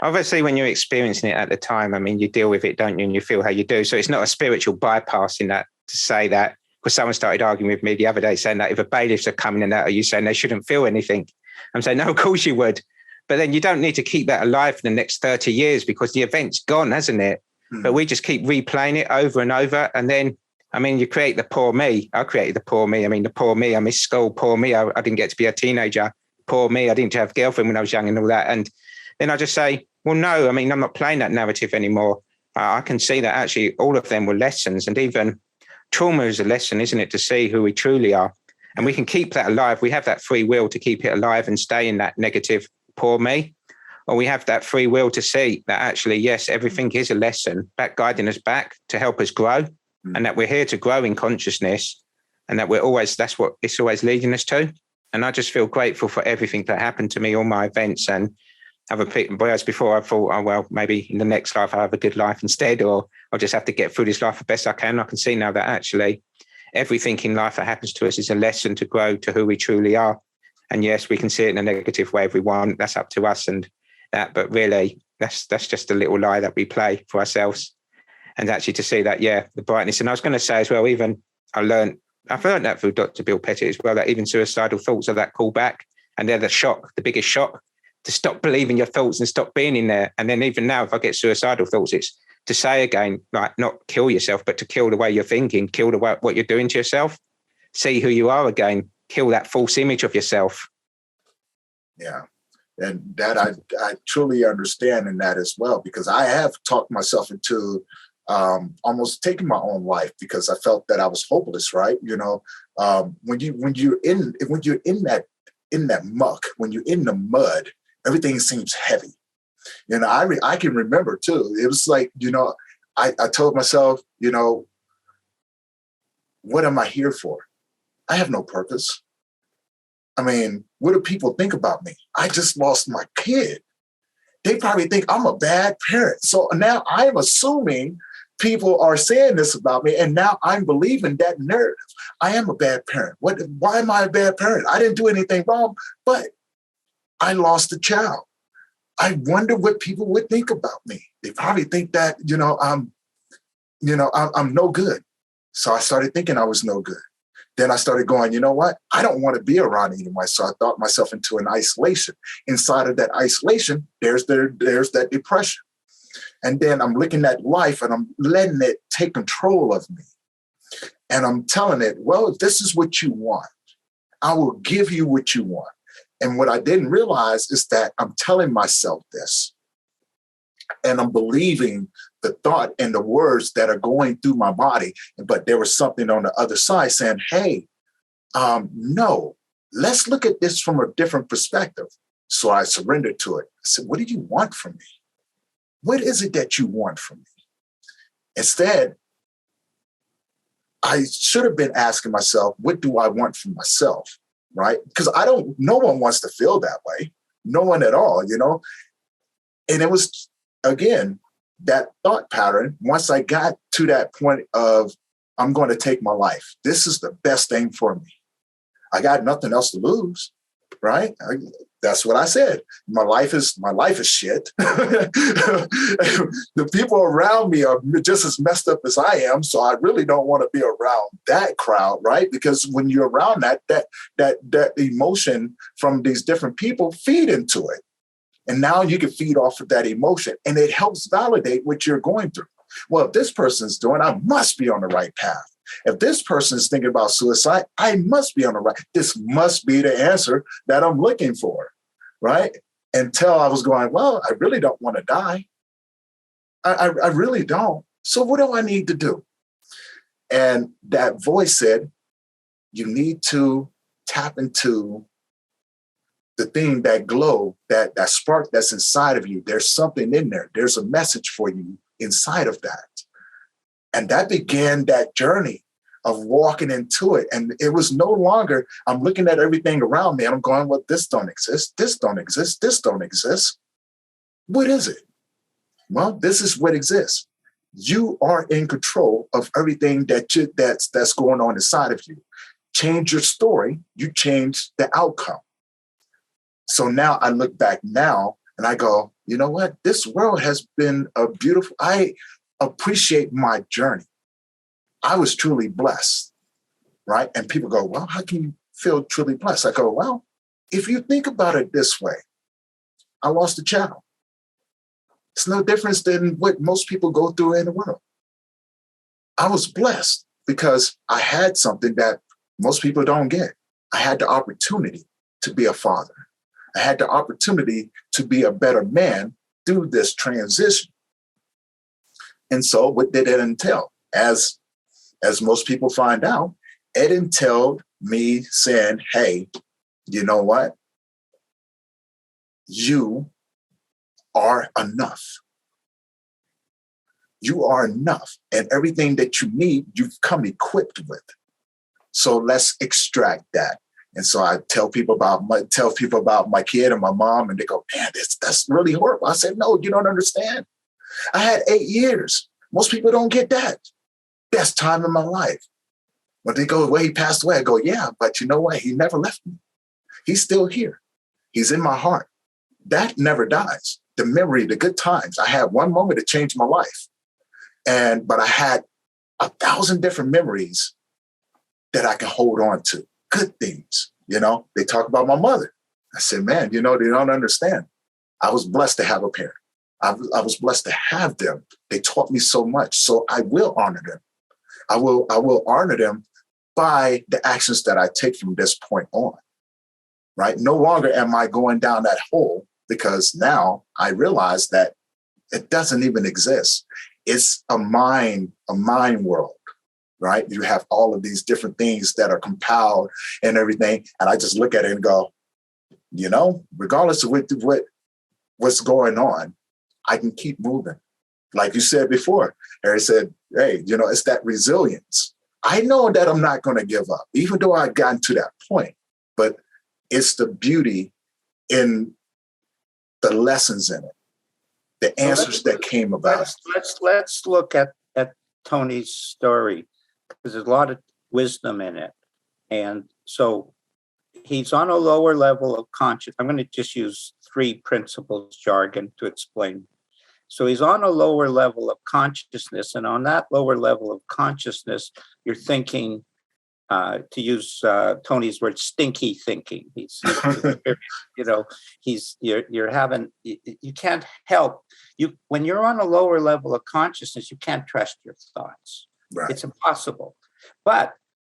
when you're experiencing it at the time, I mean, you deal with it, don't you? And you feel how you do. So it's not a spiritual bypass in that to say that, because someone started arguing with me the other day saying that if a bailiffs are coming and that, are you saying they shouldn't feel anything? I'm saying, no, of course you would. But then you don't need to keep that alive for the next 30 years because the event's gone, hasn't it? but we just keep replaying it over and over. And then, I mean, you create the poor me. I created the poor me. I mean, the poor me, I missed school. Poor me, I didn't get to be a teenager. Poor me, I didn't have a girlfriend when I was young and all that. And then I just say, well, no, I mean, I'm not playing that narrative anymore. I can see that actually all of them were lessons, and even trauma is a lesson, isn't it, to see who we truly are. And we can keep that alive. We have that free will to keep it alive and stay in that negative poor me. Or we have that free will to see that actually, yes, everything is a lesson, back guiding us back to help us grow, and that we're here to grow in consciousness, and that that's what it's always leading us to. And I just feel grateful for everything that happened to me, all my events. And whereas before I thought, oh, well, maybe in the next life I'll have a good life instead, or I'll just have to get through this life the best I can. I can see now that actually everything in life that happens to us is a lesson to grow to who we truly are. And yes, we can see it in a negative way if we want. That's up to us and that. But really, that's just a little lie that we play for ourselves. And actually to see that, yeah, the brightness. And I was going to say as well, even I've learned that through Dr. Bill Pettit as well, that even suicidal thoughts are that callback. And they're the biggest shock, to stop believing your thoughts and stop being in there. And then even now, if I get suicidal thoughts, it's to say again, like, not kill yourself, but to kill the way you're thinking, kill the way what you're doing to yourself, see who you are again, kill that false image of yourself. Yeah. And that I truly understand in that as well, because I have talked myself into almost taking my own life because I felt that I was hopeless, right? You know, when you're in that muck, when you're in the mud, everything seems heavy. You know, I can remember too. It was like, you know, I told myself, you know, what am I here for? I have no purpose. I mean, what do people think about me? I just lost my kid. They probably think I'm a bad parent. So now I'm assuming people are saying this about me, and now I'm believing that narrative. I am a bad parent. Why am I a bad parent? I didn't do anything wrong, but I lost a child. I wonder what people would think about me. They probably think that, I'm no good. So I started thinking I was no good. Then I started going, you know what? I don't want to be around anyone. So I thought myself into an isolation. Inside of that isolation, there's that depression. And then I'm looking at life and I'm letting it take control of me. And I'm telling it, well, if this is what you want, I will give you what you want. And what I didn't realize is that I'm telling myself this. And I'm believing the thought and the words that are going through my body. But there was something on the other side saying, hey, no, let's look at this from a different perspective. So I surrendered to it. I said, what do you want from me? What is it that you want from me? Instead, I should have been asking myself, what do I want from myself? Right? Because no one wants to feel that way. No one at all, And it was, again, that thought pattern. Once I got to that point of, I'm going to take my life. This is the best thing for me. I got nothing else to lose, right? That's what I said. My life is shit. The people around me are just as messed up as I am. So I really don't want to be around that crowd, right? Because when you're around that emotion from these different people feed into it. And now you can feed off of that emotion and it helps validate what you're going through. Well, if this person's doing, I must be on the right path. If this person is thinking about suicide, I must be on the right. This must be the answer that I'm looking for, right? Until I was going, well, I really don't want to die. I really don't. So what do I need to do? And that voice said, you need to tap into the thing, that glow, that spark that's inside of you. There's something in there. There's a message for you inside of that. And that began that journey of walking into it. And it was no longer, I'm looking at everything around me and I'm going, well, this don't exist. This don't exist. This don't exist. What is it? Well, this is what exists. You are in control of everything that's going on inside of you. Change your story, you change the outcome. So now I look back now and I go, you know what? This world has been I appreciate my journey. I was truly blessed, right? And people go, well, how can you feel truly blessed? I go, well, if you think about it this way, I lost a child. It's no difference than what most people go through in the world. I was blessed because I had something that most people don't get. I had the opportunity to be a father. I had the opportunity to be a better man through this transition. And so what did it entail? As most people find out, it entailed me saying, hey, you know what? You are enough. You are enough. And everything that you need, you've come equipped with. So let's extract that. And so I tell people about my kid and my mom, and they go, man, that's really horrible. I said, no, you don't understand. I had 8 years. Most people don't get that. Best time in my life. When they go, well, he passed away, I go, yeah, but you know what? He never left me. He's still here. He's in my heart. That never dies. The memory, the good times. I had one moment that changed my life. But I had 1,000 different memories that I can hold on to. Good things. They talk about my mother. I said, man, they don't understand. I was blessed to have a parent. I was blessed to have them. They taught me so much. So I will honor them. I will honor them by the actions that I take from this point on. Right? No longer am I going down that hole, because now I realize that it doesn't even exist. It's a mind world. Right? You have all of these different things that are compiled and everything. And I just look at it and go, regardless of what's going on, I can keep moving. Like you said before, Harry said, hey, it's that resilience. I know that I'm not going to give up, even though I've gotten to that point. But it's the beauty in the lessons in it, the answers that came about. Let's look at Tony's story, because there's a lot of wisdom in it. And so he's on a lower level of conscious. I'm going to just use 3 principles jargon to explain. So he's on a lower level of consciousness. And on that lower level of consciousness, you're thinking, to use Tony's word, stinky thinking. You can't help. When you're on a lower level of consciousness, you can't trust your thoughts. Right. It's impossible. But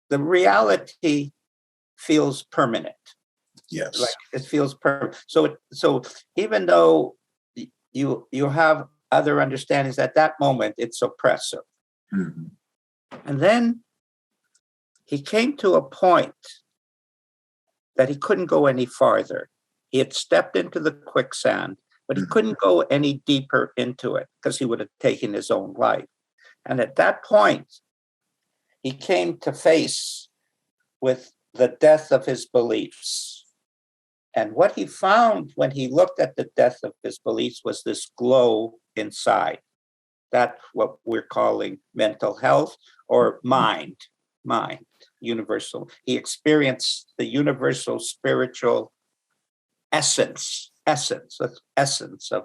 the reality feels permanent. Yes. Like it feels permanent. So even though you have other understandings at that moment, it's oppressive. Mm-hmm. And then he came to a point that he couldn't go any farther. He had stepped into the quicksand, but he couldn't go any deeper into it because he would have taken his own life. And at that point, he came to face with the death of his beliefs. And what he found when he looked at the death of his beliefs was this glow inside. That's what we're calling mental health or mind, universal. He experienced the universal spiritual essence of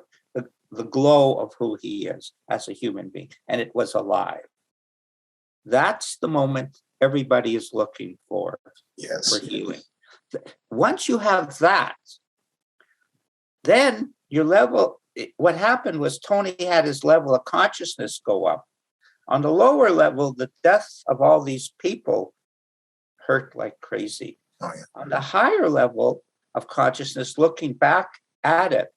the glow of who he is as a human being. And it was alive. That's the moment everybody is looking for healing. Once you have that, then your level, what happened was Tony had his level of consciousness go up. On the lower level, the death of all these people hurt like crazy. Oh, yeah. On the higher level of consciousness, looking back at it,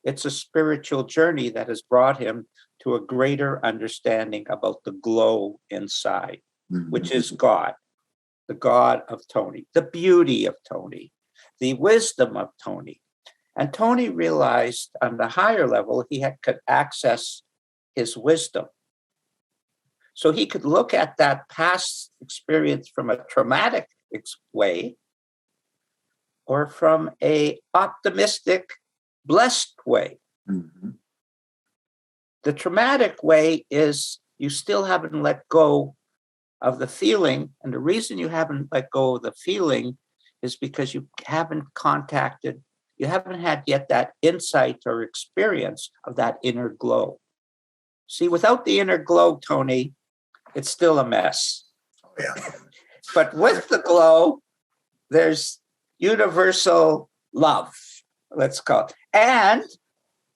it's a spiritual journey that has brought him to a greater understanding about the glow inside, which is God, the God of Tony, the beauty of Tony, the wisdom of Tony. And Tony realized on the higher level, could access his wisdom. So he could look at that past experience from a traumatic way or from a optimistic, blessed way. Mm-hmm. The traumatic way is you still haven't let go of the feeling. And the reason you haven't let go of the feeling is because you haven't had yet that insight or experience of that inner glow. See, without the inner glow, Tony, it's still a mess. Oh, yeah. But with the glow, there's universal love, let's call it. And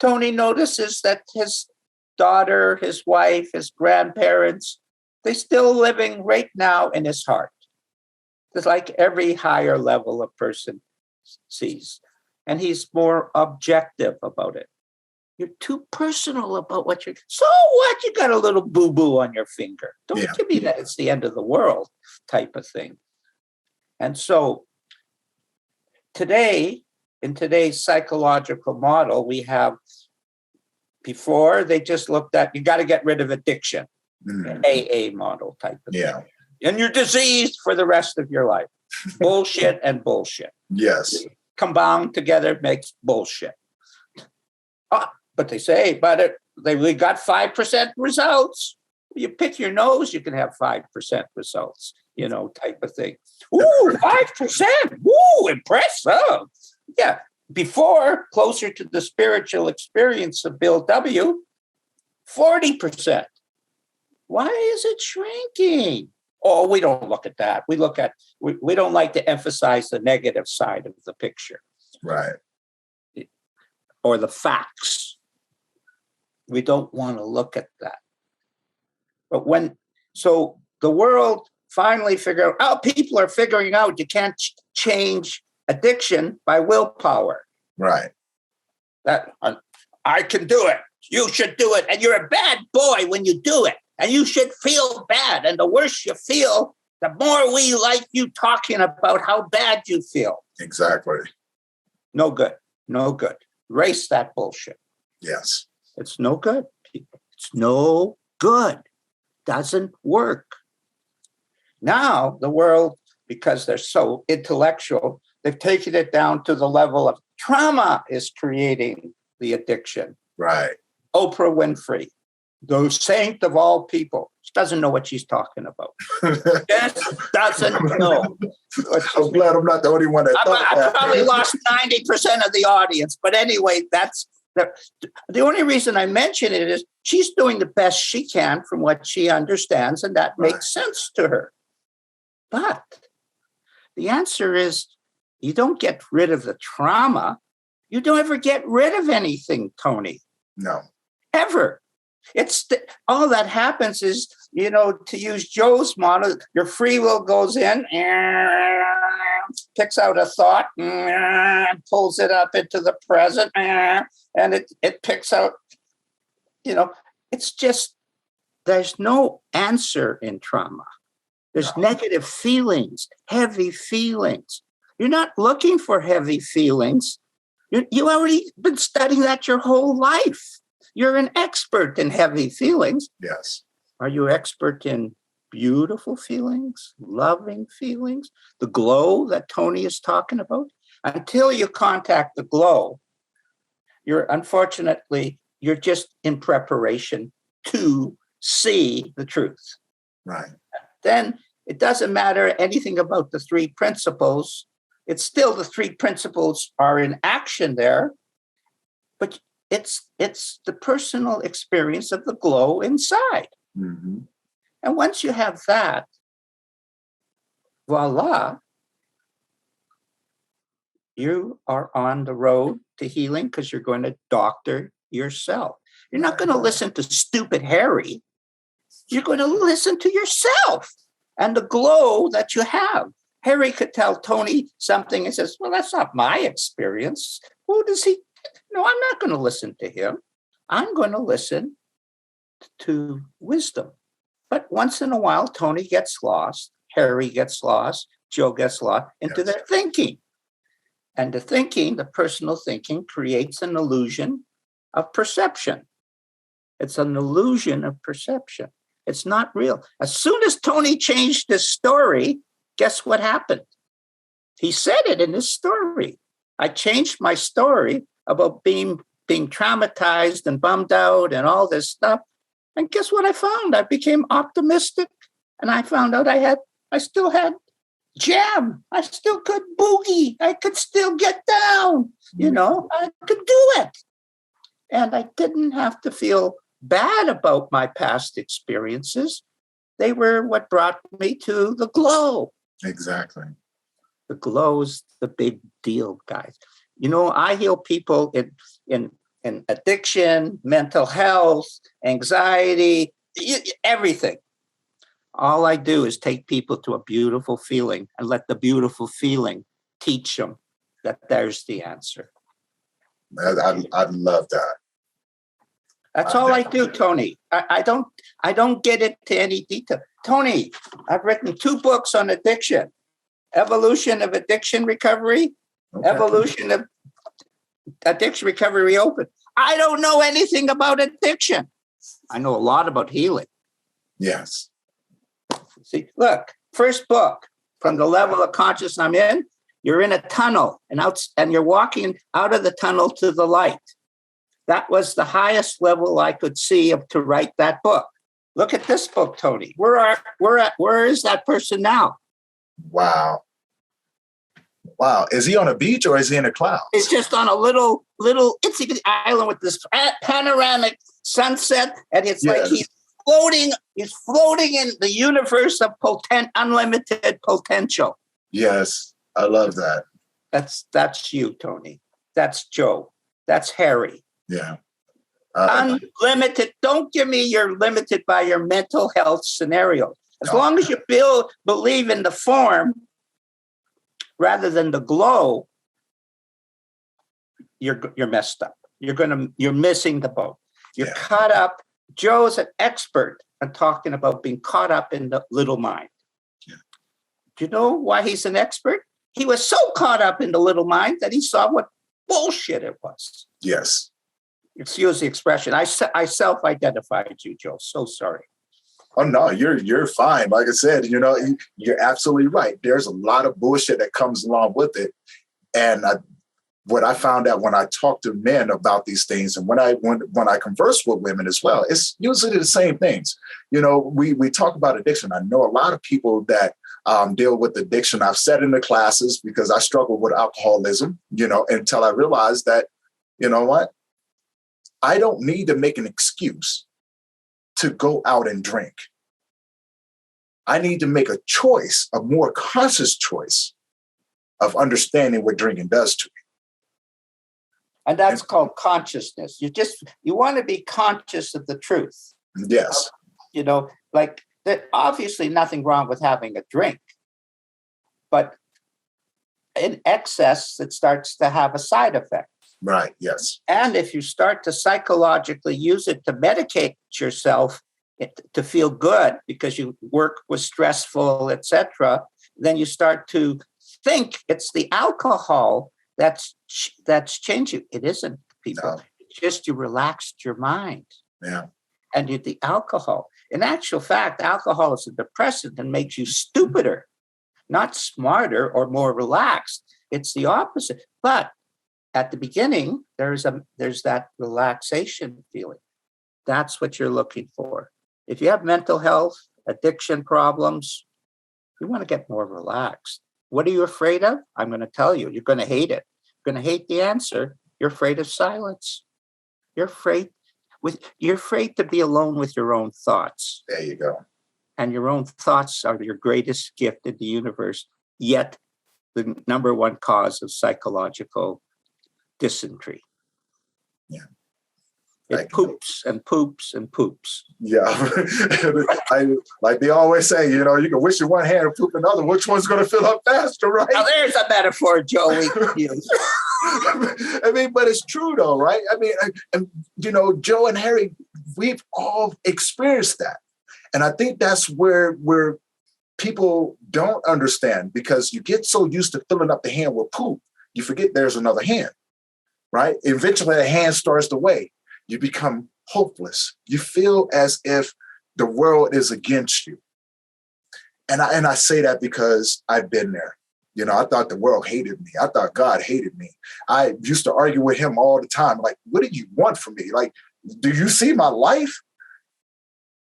Tony notices that his daughter, his wife, his grandparents, they're still living right now in his heart. It's like every higher level a person sees. And he's more objective about it. You're too personal about what you're. So what? You got a little boo-boo on your finger. Don't give me that it's the end of the world type of thing. And so today, in today's psychological model, we have, before they just looked at, you got to get rid of addiction, an AA model type of thing. And you're diseased for the rest of your life. Bullshit and bullshit. Yes. Combined together makes bullshit. But they say, we got 5% results. You pick your nose, you can have 5% results, type of thing. Ooh, 5%. Ooh, impressive. Yeah. Before, closer to the spiritual experience of Bill W., 40%. Why is it shrinking? Oh, we don't look at that. We don't like to emphasize the negative side of the picture. Right. Or the facts. We don't want to look at that. But so the world finally figured out, people are figuring out you can't change addiction by willpower. Right. That I can do it. You should do it. And you're a bad boy when you do it. And you should feel bad. And the worse you feel, the more we like you talking about how bad you feel. Exactly. No good. No good. Erase that bullshit. Yes. It's no good, people. It's no good. Doesn't work. Now, the world, because they're so intellectual, they've taken it down to the level of trauma is creating the addiction. Right. Oprah Winfrey, the saint of all people, she doesn't know what she's talking about. Just doesn't know. I'm glad I'm not the only one that thought that. I probably lost 90% of the audience. But anyway, that's the only reason I mention it is she's doing the best she can from what she understands, and that makes sense to her. But the answer is you don't get rid of the trauma. You don't ever get rid of anything, Tony. No. Ever. All that happens is, to use Joe's model, your free will goes in, picks out a thought, pulls it up into the present, and it picks out, it's just, there's no answer in trauma. There's negative feelings, heavy feelings. You're not looking for heavy feelings. You already been studying that your whole life. You're an expert in heavy feelings. Yes. Are you expert in beautiful feelings, loving feelings, the glow that Tony is talking about? Until you contact the glow, you're just in preparation to see the truth. Right. Then it doesn't matter anything about the three principles. It's still the three principles are in action there, but it's the personal experience of the glow inside. Mm-hmm. And once you have that, voila, you are on the road to healing because you're going to doctor yourself. You're not going to listen to stupid Harry. You're going to listen to yourself and the glow that you have. Harry could tell Tony something and says, well, that's not my experience. Who does he? No, I'm not going to listen to him. I'm going to listen to wisdom. But once in a while, Tony gets lost, Harry gets lost, Joe gets lost into their thinking. And the personal thinking creates an illusion of perception. It's an illusion of perception. It's not real. As soon as Tony changed his story, guess what happened? He said it in his story. I changed my story about being traumatized and bummed out and all this stuff. And guess what I found? I became optimistic, and I found out I still had jam. I still could boogie. I could still get down. I could do it. And I didn't have to feel bad about my past experiences. They were what brought me to the glow. Exactly. The glow's the big deal, guys. I heal people in in addiction, mental health, anxiety, everything. All I do is take people to a beautiful feeling and let the beautiful feeling teach them that there's the answer. I love that. That's all I do, Tony. I don't get into any detail. Tony, I've written 2 books on addiction. Evolution of Addiction Recovery, Evolution of Addiction Recovery Reopened. I don't know anything about addiction. I know a lot about healing. Yes. See, look, first book, from the level of consciousness I'm in, you're in a tunnel and you're walking out of the tunnel to the light. That was the highest level I could see to write that book. Look at this book, Tony. Where is that person now? Wow. Is he on a beach or is he in the clouds? It's just on a little itsy island with this panoramic sunset, and it's like he's floating in the universe of unlimited potential. Yes, I love that. That's you, Tony. That's Joe. That's Harry. Yeah. Unlimited. Don't give me you're limited by your mental health scenario. As long as you believe in the form rather than the glow, you're messed up. You're missing the boat. You're caught up. Joe's an expert on talking about being caught up in the little mind. Yeah. Do you know why he's an expert? He was so caught up in the little mind that he saw what bullshit it was. Yes. Excuse the expression. I self-identified you, Joe. So sorry. Oh no, you're fine. Like I said, you're absolutely right. There's a lot of bullshit that comes along with it. And what I found out when I talk to men about these things, and when I converse with women as well, it's usually the same things. We talk about addiction. I know a lot of people that deal with addiction. I've sat in the classes because I struggle with alcoholism, until I realized that, you know what? I don't need to make an excuse to go out and drink. I need to make a choice, a more conscious choice of understanding what drinking does to me. And that's called consciousness. You want to be conscious of the truth. Yes. Like there's obviously nothing wrong with having a drink, but in excess, it starts to have a side effect. Right. Yes. And if you start to psychologically use it to medicate yourself to feel good because your work was stressful, etc., then you start to think it's the alcohol that's changing. It isn't, people. No. It's just you relaxed your mind. Yeah. And the alcohol. In actual fact, alcohol is a depressant and makes you stupider, not smarter or more relaxed. It's the opposite. But at the beginning, there's that relaxation feeling. That's what you're looking for. If you have mental health, addiction problems, you want to get more relaxed. What are you afraid of? I'm going to tell you. You're going to hate it. You're going to hate the answer. You're afraid of silence. You're afraid to be alone with your own thoughts. There you go. And your own thoughts are your greatest gift in the universe, yet the number one cause of psychological dysentery. Yeah. It poops and poops and poops. Yeah. Like they always say, you can wish in one hand and poop another. Which one's going to fill up faster, right? Now there's a metaphor, Joe, we could use. But it's true though, right? Joe and Harry, we've all experienced that. And I think that's where people don't understand, because you get so used to filling up the hand with poop, you forget there's another hand, right? Eventually the hand starts to weigh. You become hopeless. You feel as if the world is against you. And I say that because I've been there. I thought the world hated me. I thought God hated me. I used to argue with him all the time. Like, what do you want from me? Like, do you see my life?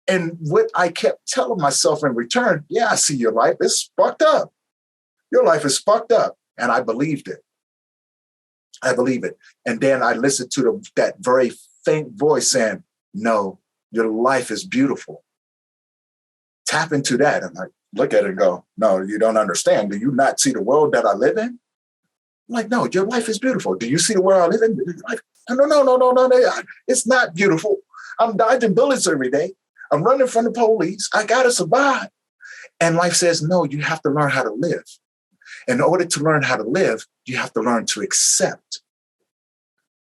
And what I kept telling myself in return, yeah, I see your life. It's fucked up. Your life is fucked up. And I believed it. I believe it. And then I listened to that very faint voice saying, no, your life is beautiful. Tap into that. And I look at it and go, no, you don't understand. Do you not see the world that I live in? I'm like, no, your life is beautiful. Do you see the world I live in? No. It's not beautiful. I'm dodging bullets every day. I'm running from the police. I got to survive. And life says, no, you have to learn how to live. In order to learn how to live, you have to learn to accept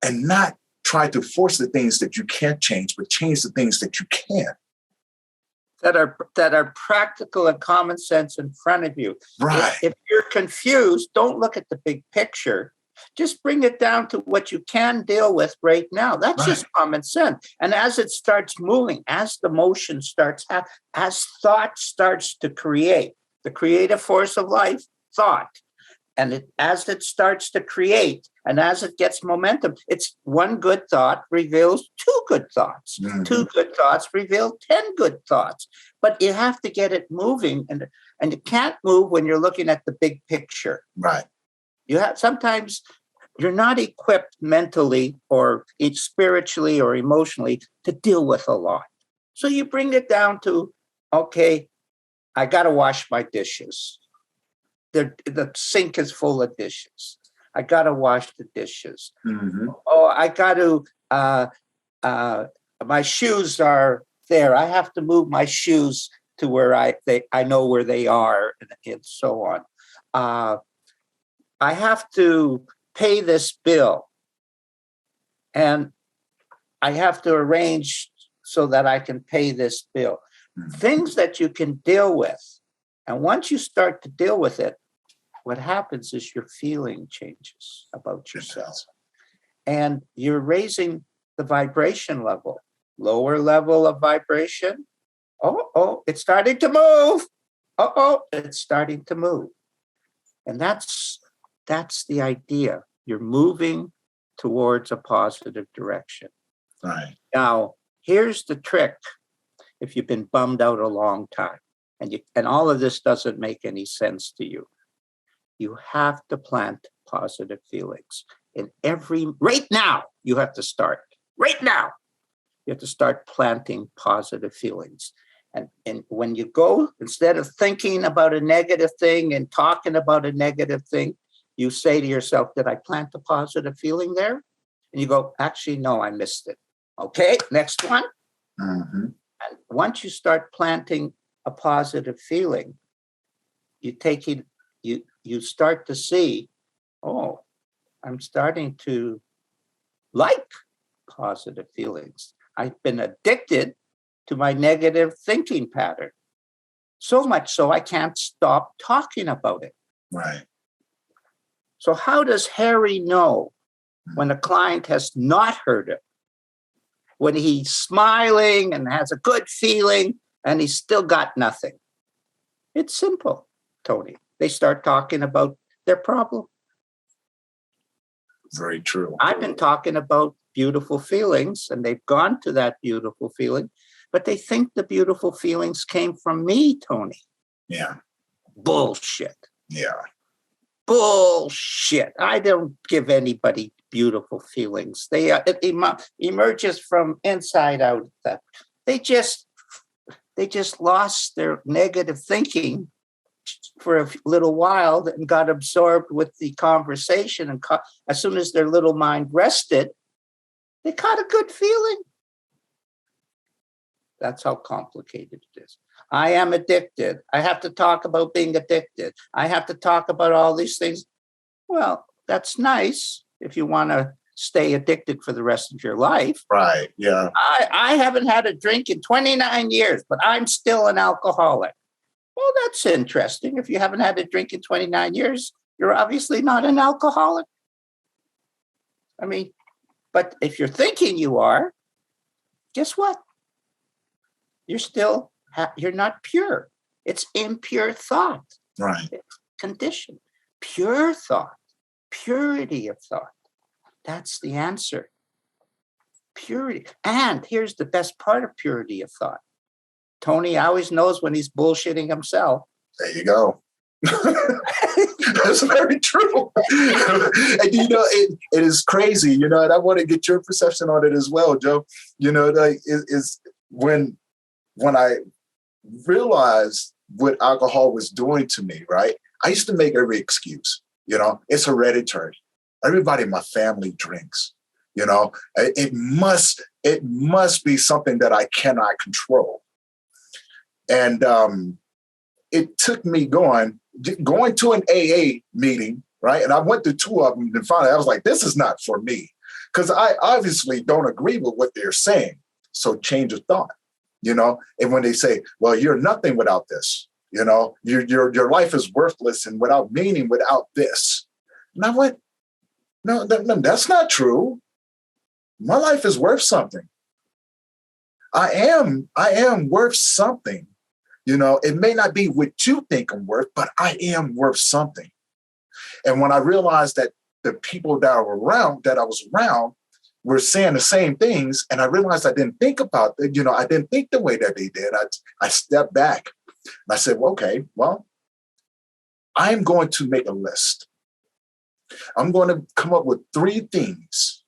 and not try to force the things that you can't change, but change the things that you can. That are practical and common sense in front of you. Right. If you're confused, don't look at the big picture. Just bring it down to what you can deal with right now. That's just common sense. And as it starts moving, as the motion starts, as thought starts to create, the creative force of life, thought, and as it starts to create, and as it gets momentum, it's one good thought reveals two good thoughts. Mm-hmm. Two good thoughts reveal 10 good thoughts. But you have to get it moving, and you can't move when you're looking at the big picture. Right. Sometimes you're not equipped mentally or spiritually or emotionally to deal with a lot. So you bring it down to, okay, I got to wash my dishes. The sink is full of dishes. I got to wash the dishes. Mm-hmm. Oh, I got to, my shoes are there. I have to move my shoes to where I know where they are, and so on. I have to pay this bill, and I have to arrange so that I can pay this bill. Mm-hmm. Things that you can deal with. And once you start to deal with it, what happens is your feeling changes about yourself. And you're raising the vibration level. Lower level of vibration. Oh, it's starting to move. It's starting to move. And that's the idea. You're moving towards a positive direction. Right. Now, here's the trick. If you've been bummed out a long time and all of this doesn't make any sense to you, you have to plant positive feelings right now. You have to start right now. You have to start planting positive feelings. And when you go, instead of thinking about a negative thing and talking about a negative thing, you say to yourself, did I plant a positive feeling there? And you go, actually, no, I missed it. Okay, next one. Mm-hmm. And once you start planting a positive feeling, you start to see, oh, I'm starting to like positive feelings. I've been addicted to my negative thinking pattern. So much so I can't stop talking about it. Right. So how does Harry know when a client has not heard it? When he's smiling and has a good feeling and he's still got nothing? It's simple, Tony. They start talking about their problem. Very true. I've been talking about beautiful feelings, and they've gone to that beautiful feeling, but they think the beautiful feelings came from me, Tony. Yeah. Bullshit. Yeah. Bullshit. I don't give anybody beautiful feelings. It emerges from inside out. That they just lost their negative thinking for a little while and got absorbed with the conversation. And as soon as their little mind rested, they caught a good feeling. That's how complicated it is. I am addicted. I have to talk about being addicted. I have to talk about all these things. Well, that's nice if you want to stay addicted for the rest of your life. Right, yeah. I haven't had a drink in 29 years, but I'm still an alcoholic. Well, that's interesting. If you haven't had a drink in 29 years, you're obviously not an alcoholic. I mean, but if you're thinking you are, guess what? You're not pure. It's impure thought. Right. It's conditioned. Pure thought, purity of thought. That's the answer. Purity. And here's the best part of purity of thought. Tony always knows when he's bullshitting himself. There you go. That's very true. And it is crazy, and I want to get your perception on it as well, Joe. Is when I realized what alcohol was doing to me, right? I used to make every excuse. It's hereditary. Everybody in my family drinks. It must be something that I cannot control. And it took me going to an AA meeting, right? And I went to 2 of them, and finally I was like, this is not for me, because I obviously don't agree with what they're saying. So change of thought, and when they say, well, you're nothing without this, your life is worthless and without meaning without this. And I went, no, that's not true. My life is worth something. I am worth something. It may not be what you think I'm worth, but I am worth something. And when I realized that the people that I was around were saying the same things, and I realized I didn't think about it, I didn't think the way that they did. I stepped back and I said, well, okay, well, I'm going to make a list. I'm going to come up with 3 things.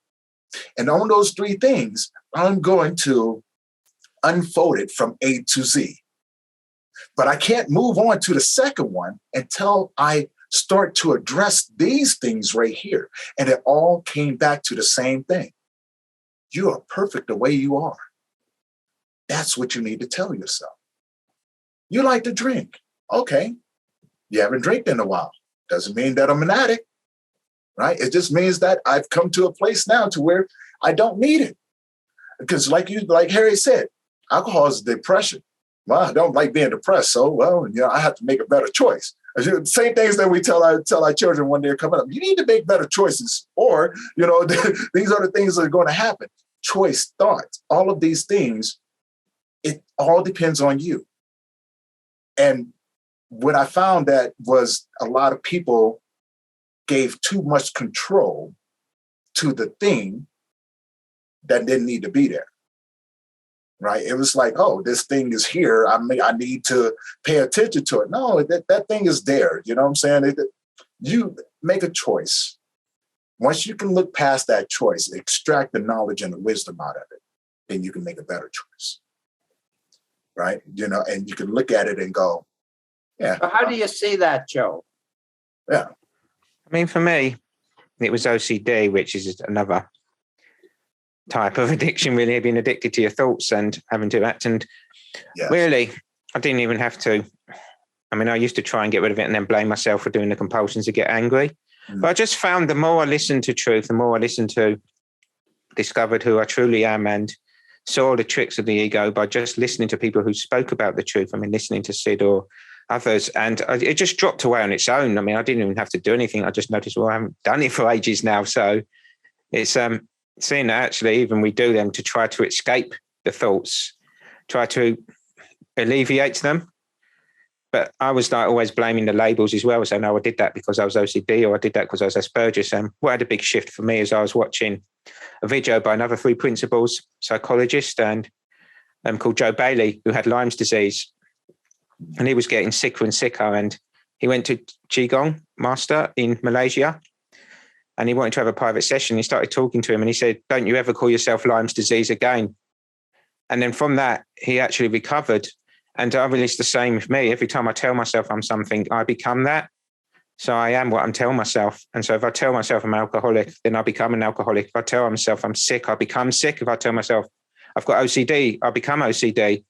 And on those 3 things, I'm going to unfold it from A to Z. But I can't move on to the second one until I start to address these things right here. And it all came back to the same thing. You are perfect the way you are. That's what you need to tell yourself. You like to drink. Okay. You haven't drank in a while. Doesn't mean that I'm an addict, right? It just means that I've come to a place now to where I don't need it. Because like Harry said, alcohol is depression. Well, I don't like being depressed. So, well, I have to make a better choice. Same things that we tell our children when they're coming up. You need to make better choices, or, these are the things that are going to happen. Choice, thoughts, all of these things, it all depends on you. And what I found that was a lot of people gave too much control to the thing that didn't need to be there. Right? It was like, oh, this thing is here. I need to pay attention to it. No, that thing is there. You know what I'm saying? You make a choice. Once you can look past that choice, extract the knowledge and the wisdom out of it, then you can make a better choice. Right? And you can look at it and go, yeah. So how do you see that, Joe? Yeah. I mean, for me, it was OCD, which is another type of addiction, really, being addicted to your thoughts and having to act. And yes. Really, I didn't even have to. I mean, I used to try and get rid of it and then blame myself for doing the compulsions to get angry. But I just found the more I listened to truth, the more I discovered who I truly am and saw the tricks of the ego by just listening to people who spoke about the truth. I mean, listening to Sid or others, and it just dropped away on its own. I mean, I didn't even have to do anything. I just noticed, well, I haven't done it for ages now. So it's seeing that actually even we do them to try to escape the thoughts, try to alleviate them. But I was like always blaming the labels as well. So no, I did that because I was OCD, or I did that because I was Asperger's. And what had a big shift for me is I was watching a video by another 3 principles psychologist and called Joe Bailey, who had Lyme's disease. And he was getting sicker and sicker. And he went to Qigong master in Malaysia. And he wanted to have a private session. He started talking to him and he said, don't you ever call yourself Lyme's disease again. And then from that, he actually recovered. And I released the same with me. Every time I tell myself I'm something, I become that. So I am what I'm telling myself. And so if I tell myself I'm an alcoholic, then I become an alcoholic. If I tell myself I'm sick, I become sick. If I tell myself I've got OCD, I become OCD.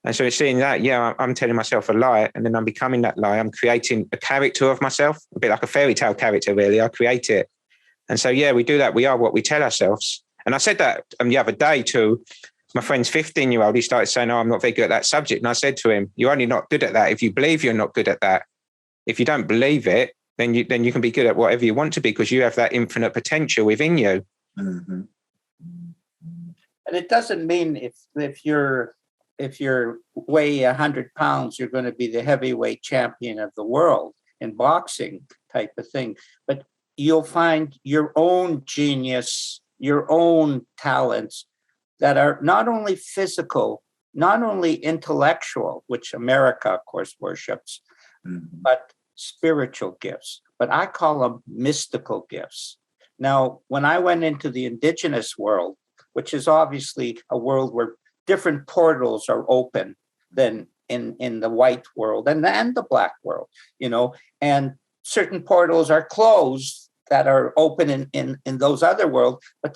And so it's seeing that, yeah, I'm telling myself a lie and then I'm becoming that lie. I'm creating a character of myself, a bit like a fairy tale character, really. I create it. And so, yeah, we do that. We are what we tell ourselves. And I said that the other day to my friend's 15-year-old. He started saying, oh, I'm not very good at that subject. And I said to him, you're only not good at that if you believe you're not good at that. If you don't believe it, then you can be good at whatever you want to be because you have that infinite potential within you. Mm-hmm. And it doesn't mean if you're weigh 100 pounds, you're going to be the heavyweight champion of the world in boxing type of thing. But you'll find your own genius, your own talents that are not only physical, not only intellectual, which America, of course, worships, but spiritual gifts. But I call them mystical gifts. Now, when I went into the indigenous world, which is obviously a world where different portals are open than in the white world and the black world, and certain portals are closed that are open in those other worlds, but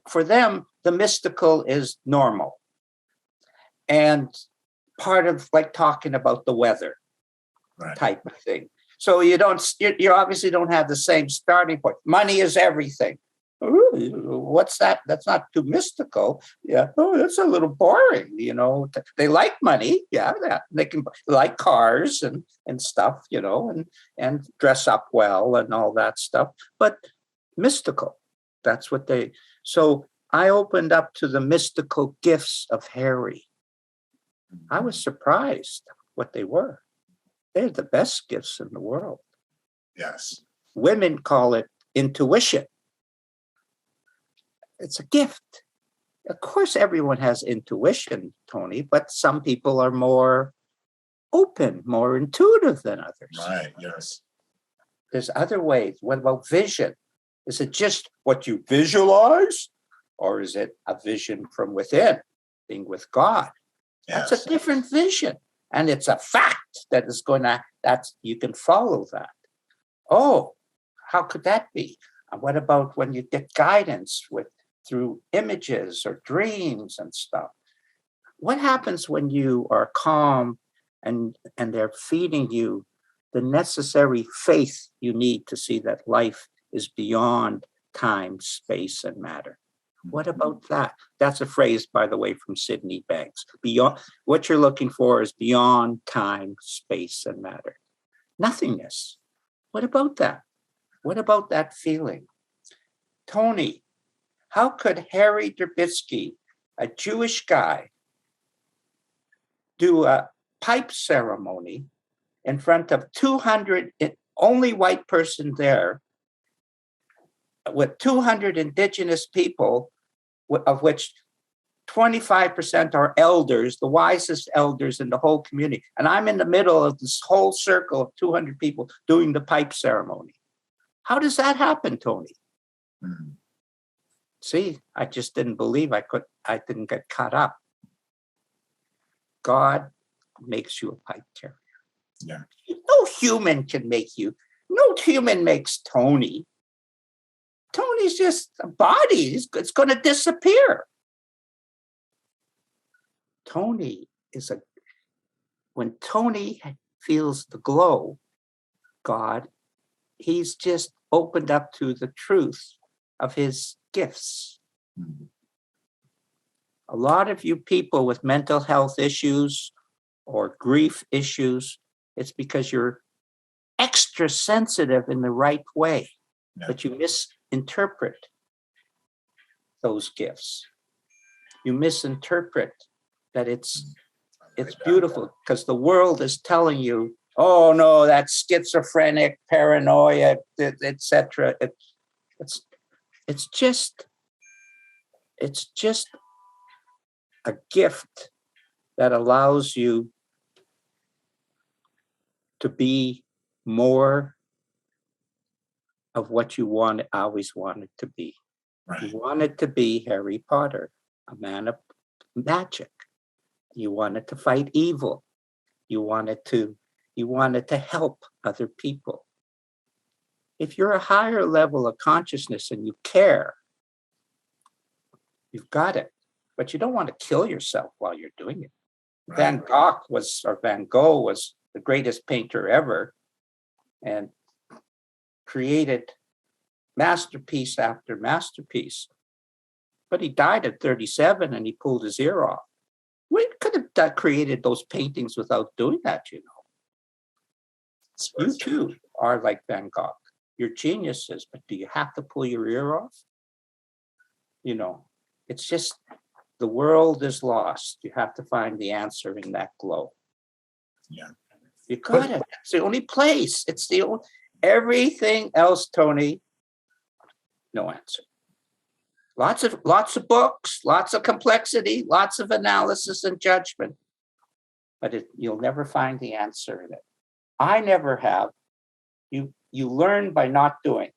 for them, the mystical is normal. And part of like talking about the weather type of thing. So you obviously don't have the same starting point. Money is everything. Ooh, what's that? That's not too mystical. Yeah. Oh, that's a little boring. They like money. Yeah. They can like cars and stuff, and dress up well and all that stuff. But mystical, that's what so I opened up to the mystical gifts of Harry. I was surprised what they were. They're the best gifts in the world. Yes. Women call it intuition. It's a gift. Of course, everyone has intuition, Tony, but some people are more open, more intuitive than others. Right, yes. There's other ways. What about vision? Is it just what you visualize? Or is it a vision from within, being with God? Yes. That's a different vision. And it's a fact that is you can follow that. Oh, how could that be? What about when you get guidance through images or dreams and stuff? What happens when you are calm and they're feeding you the necessary faith you need to see that life is beyond time, space, and matter? What about that? That's a phrase, by the way, from Sydney Banks. Beyond what you're looking for is beyond time, space, and matter. Nothingness. What about that? What about that feeling? Tony, how could Harry Durbitsky, a Jewish guy, do a pipe ceremony in front of 200, only white person there, with 200 indigenous people, of which 25% are elders, the wisest elders in the whole community. And I'm in the middle of this whole circle of 200 people doing the pipe ceremony. How does that happen, Tony? Mm-hmm. See, I just didn't believe I didn't get caught up. God makes you a pipe carrier. Yeah. No human can make you. No human makes Tony. Tony's just a body. It's going to disappear. Tony when Tony feels the glow, God, he's just opened up to the truth of his gifts. Mm-hmm. A lot of you people with mental health issues or grief issues, it's because you're extra sensitive in the right way, but you misinterpret those gifts. You misinterpret that it's beautiful because the world is telling you, oh no, that's schizophrenic, paranoia, etc. It's just a gift that allows you to be more of what you always wanted to be. Right. You wanted to be Harry Potter, a man of magic. You wanted to fight evil. You wanted to help other people. If you're a higher level of consciousness and you care, you've got it. But you don't want to kill yourself while you're doing it. Right. Van Gogh was the greatest painter ever and created masterpiece after masterpiece. But he died at 37 and he pulled his ear off. We could have created those paintings without doing that, you know. You too are like Van Gogh. You're geniuses, but do you have to pull your ear off? You know, it's just the world is lost. You have to find the answer in that glow. Yeah. You got it. It's the only place. It's the only, everything else, Tony, no answer. Lots of books, lots of complexity, lots of analysis and judgment, but you'll never find the answer in it. I never have. You learn by not doing,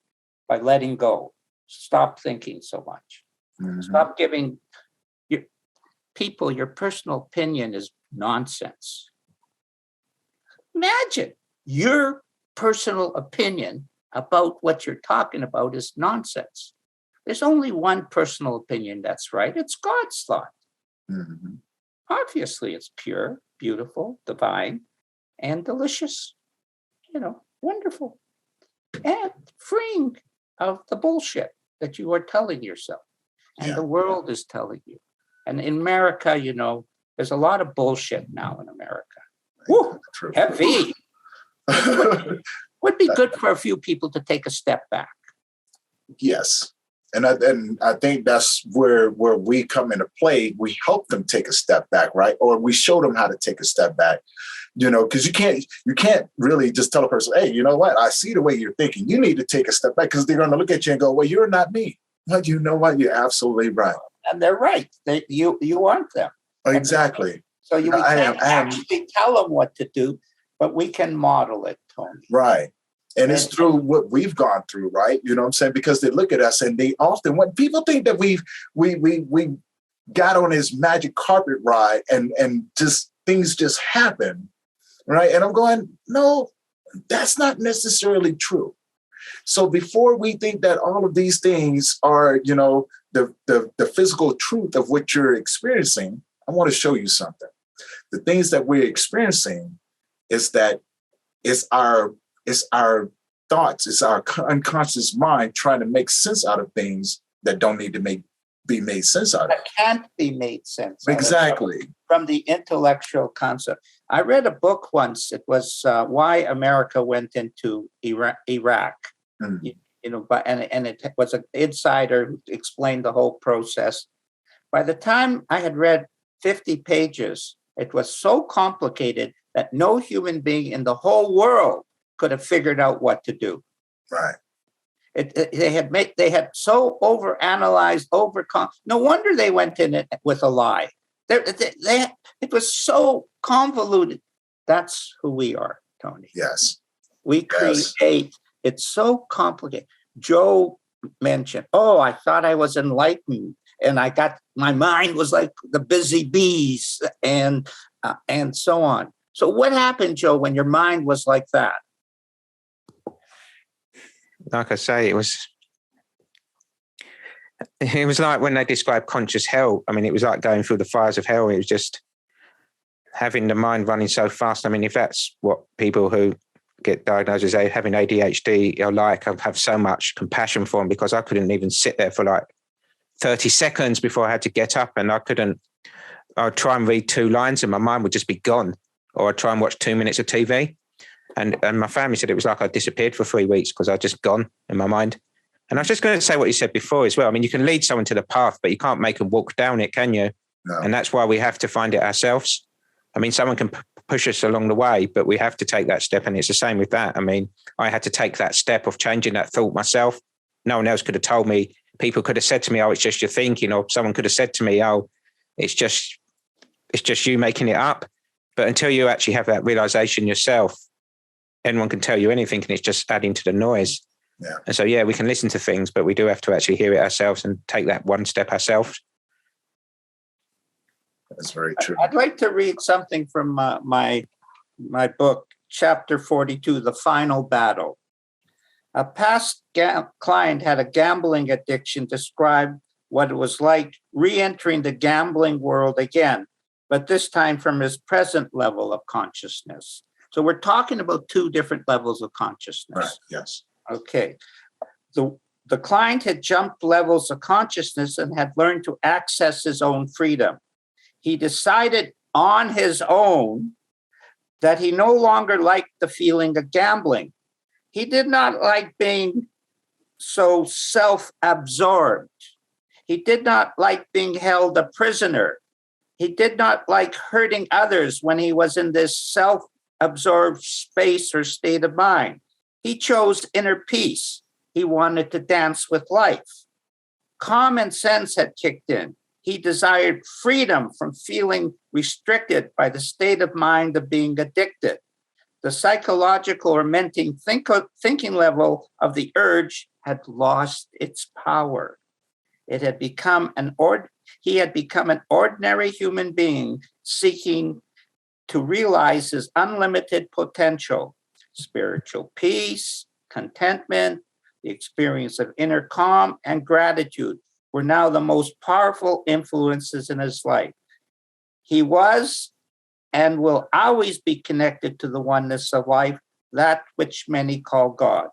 by letting go. Stop thinking so much. Mm-hmm. Stop giving people your personal opinion is nonsense. Imagine your personal opinion about what you're talking about is nonsense. There's only one personal opinion that's right. It's God's thought. Mm-hmm. Obviously, it's pure, beautiful, divine, and delicious. Wonderful. And freeing of the bullshit that you are telling yourself and the world is telling you. And in America, there's a lot of bullshit now in America. Woo, heavy. Would be good for a few people to take a step back. Yes. And I think that's where we come into play. We help them take a step back, right? Or we show them how to take a step back, because you can't really just tell a person, hey, you know what? I see the way you're thinking. You need to take a step back, because they're going to look at you and go, well, you're not me. But you know what? You're absolutely right. And they're right. You aren't them. Exactly. So we can't actually tell them what to do, but we can model it, Tony. Right. And it's through what we've gone through, right? You know what I'm saying? Because they look at us and they often, when people think that we got on this magic carpet ride and just things just happen, right? And I'm going, no, that's not necessarily true. So before we think that all of these things are, the physical truth of what you're experiencing, I want to show you something. The things that we're experiencing is that it's our thoughts, it's our unconscious mind trying to make sense out of things that don't need to be made sense out of. That can't be made sense. Exactly. From the intellectual concept. I read a book once. It was Why America Went into Iraq. Mm-hmm. And it was an insider who explained the whole process. By the time I had read 50 pages, it was so complicated that no human being in the whole world could have figured out what to do. Right. They had so overanalyzed, no wonder they went in it with a lie. It was so convoluted. That's who we are, Tony. Yes. We create. It's so complicated. Joe mentioned, I thought I was enlightened, and my mind was like the busy bees, and so on. So what happened, Joe, when your mind was like that? Like I say, it was like when they describe conscious hell. I mean, it was like going through the fires of hell. It was just having the mind running so fast. I mean, if that's what people who get diagnosed as having ADHD are like, I have so much compassion for them, because I couldn't even sit there for like 30 seconds before I had to get up, and I'd try and read 2 lines and my mind would just be gone, or I'd try and watch 2 minutes of TV. And my family said it was like I disappeared for 3 weeks because I'd just gone in my mind. And I was just going to say what you said before as well. I mean, you can lead someone to the path, but you can't make them walk down it, can you? No. And that's why we have to find it ourselves. I mean, someone can push us along the way, but we have to take that step. And it's the same with that. I mean, I had to take that step of changing that thought myself. No one else could have told me. People could have said to me, it's just your thinking. Or someone could have said to me, it's just you making it up. But until you actually have that realization yourself, anyone can tell you anything, and it's just adding to the noise. Yeah. And so, we can listen to things, but we do have to actually hear it ourselves and take that one step ourselves. That's very true. I'd like to read something from my book, Chapter 42, The Final Battle. A past client had a gambling addiction, described what it was like re-entering the gambling world again, but this time from his present level of consciousness. So we're talking about 2 different levels of consciousness. Right. Yes. Okay. The client had jumped levels of consciousness and had learned to access his own freedom. He decided on his own that he no longer liked the feeling of gambling. He did not like being so self-absorbed. He did not like being held a prisoner. He did not like hurting others when he was in this self-absorbed space or state of mind. He chose inner peace. He wanted to dance with life. Common sense had kicked in. He desired freedom from feeling restricted by the state of mind of being addicted. The psychological or thinking level of the urge had lost its power. It had become he had become an ordinary human being seeking to realize his unlimited potential, spiritual peace, contentment, the experience of inner calm, and gratitude were now the most powerful influences in his life. He was and will always be connected to the oneness of life, that which many call God.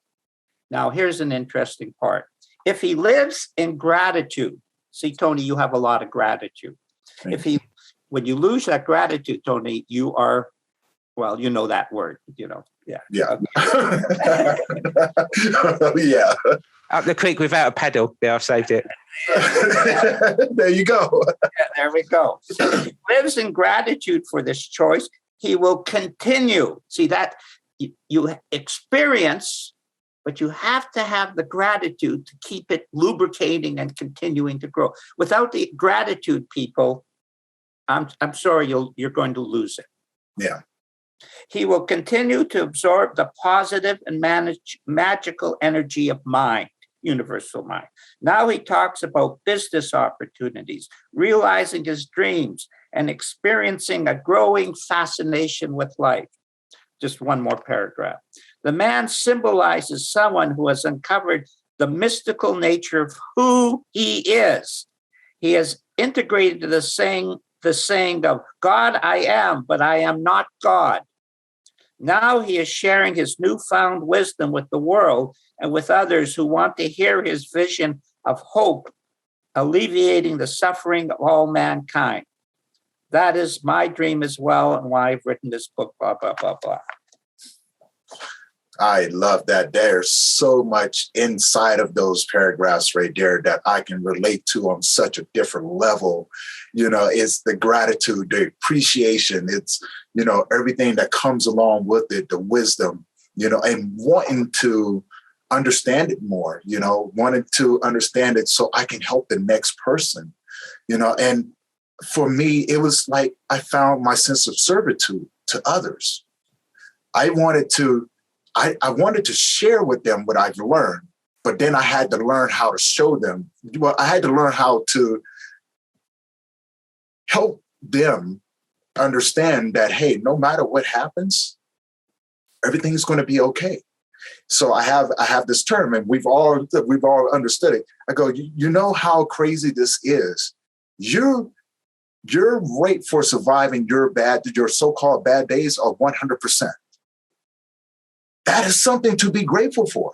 Now, here's an interesting part. If he lives in gratitude, see, Tony, you have a lot of gratitude. When you lose that gratitude, Tony, you are, well, you know that word, yeah. Yeah. Okay. Yeah. Up the creek without a paddle. Yeah, I've saved it. There you go. Yeah, there we go. So if he lives in gratitude for this choice, he will continue. See that you experience, but you have to have the gratitude to keep it lubricating and continuing to grow. Without the gratitude, people, I'm sorry, you're going to lose it. Yeah. He will continue to absorb the positive and magical energy of mind, universal mind. Now he talks about business opportunities, realizing his dreams, and experiencing a growing fascination with life. Just one more paragraph. The man symbolizes someone who has uncovered the mystical nature of who he is. He has integrated the saying of God I am, but I am not God. Now he is sharing his newfound wisdom with the world and with others who want to hear his vision of hope, alleviating the suffering of all mankind. That is my dream as well, and why I've written this book, blah, blah, blah, blah. I love that. There's so much inside of those paragraphs right there that I can relate to on such a different level. It's the gratitude, the appreciation. It's, everything that comes along with it, the wisdom, and wanting to understand it more, wanting to understand it so I can help the next person, and for me, it was like I found my sense of servitude to others. I wanted to share with them what I've learned, but then I had to learn how to show them. Well, I had to learn how to help them understand that, hey, no matter what happens, everything's going to be okay. So I have this term, and we've all understood it. I go, you know how crazy this is. Your rate for surviving your so-called bad days are 100%. That is something to be grateful for.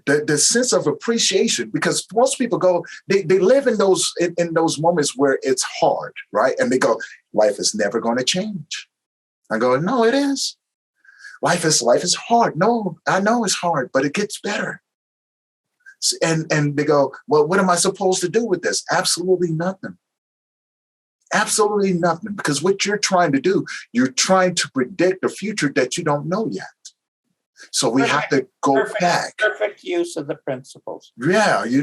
The sense of appreciation, because most people they live in those moments where it's hard, right? And they go, life is never going to change. I go, no, it is. Life is hard. No, I know it's hard, but it gets better. And they go, well, what am I supposed to do with this? Absolutely nothing. Absolutely nothing. Because what you're trying to do, you're trying to predict a future that you don't know yet. So we have to go back. Perfect use of the principles. Yeah, you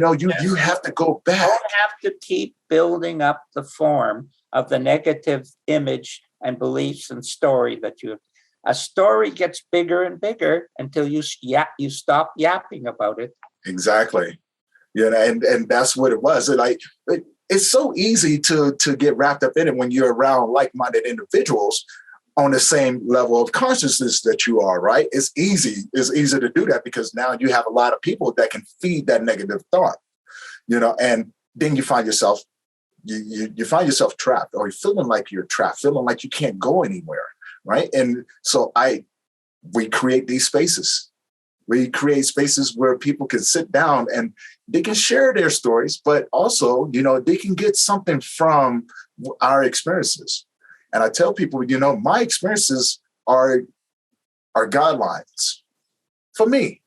have to go back. You don't have to keep building up the form of the negative image and beliefs and story that you have. A story gets bigger and bigger until you stop yapping about it. Exactly. And that's what it was. It's so easy to get wrapped up in it when you're around like-minded individuals on the same level of consciousness that you are, right? It's easy to do that because now you have a lot of people that can feed that negative thought, and then you find yourself, you find yourself trapped, or you're feeling like you're trapped, feeling like you can't go anywhere, right? And so we create these spaces. We create spaces where people can sit down and they can share their stories, but also, they can get something from our experiences. And I tell people, my experiences are guidelines for me,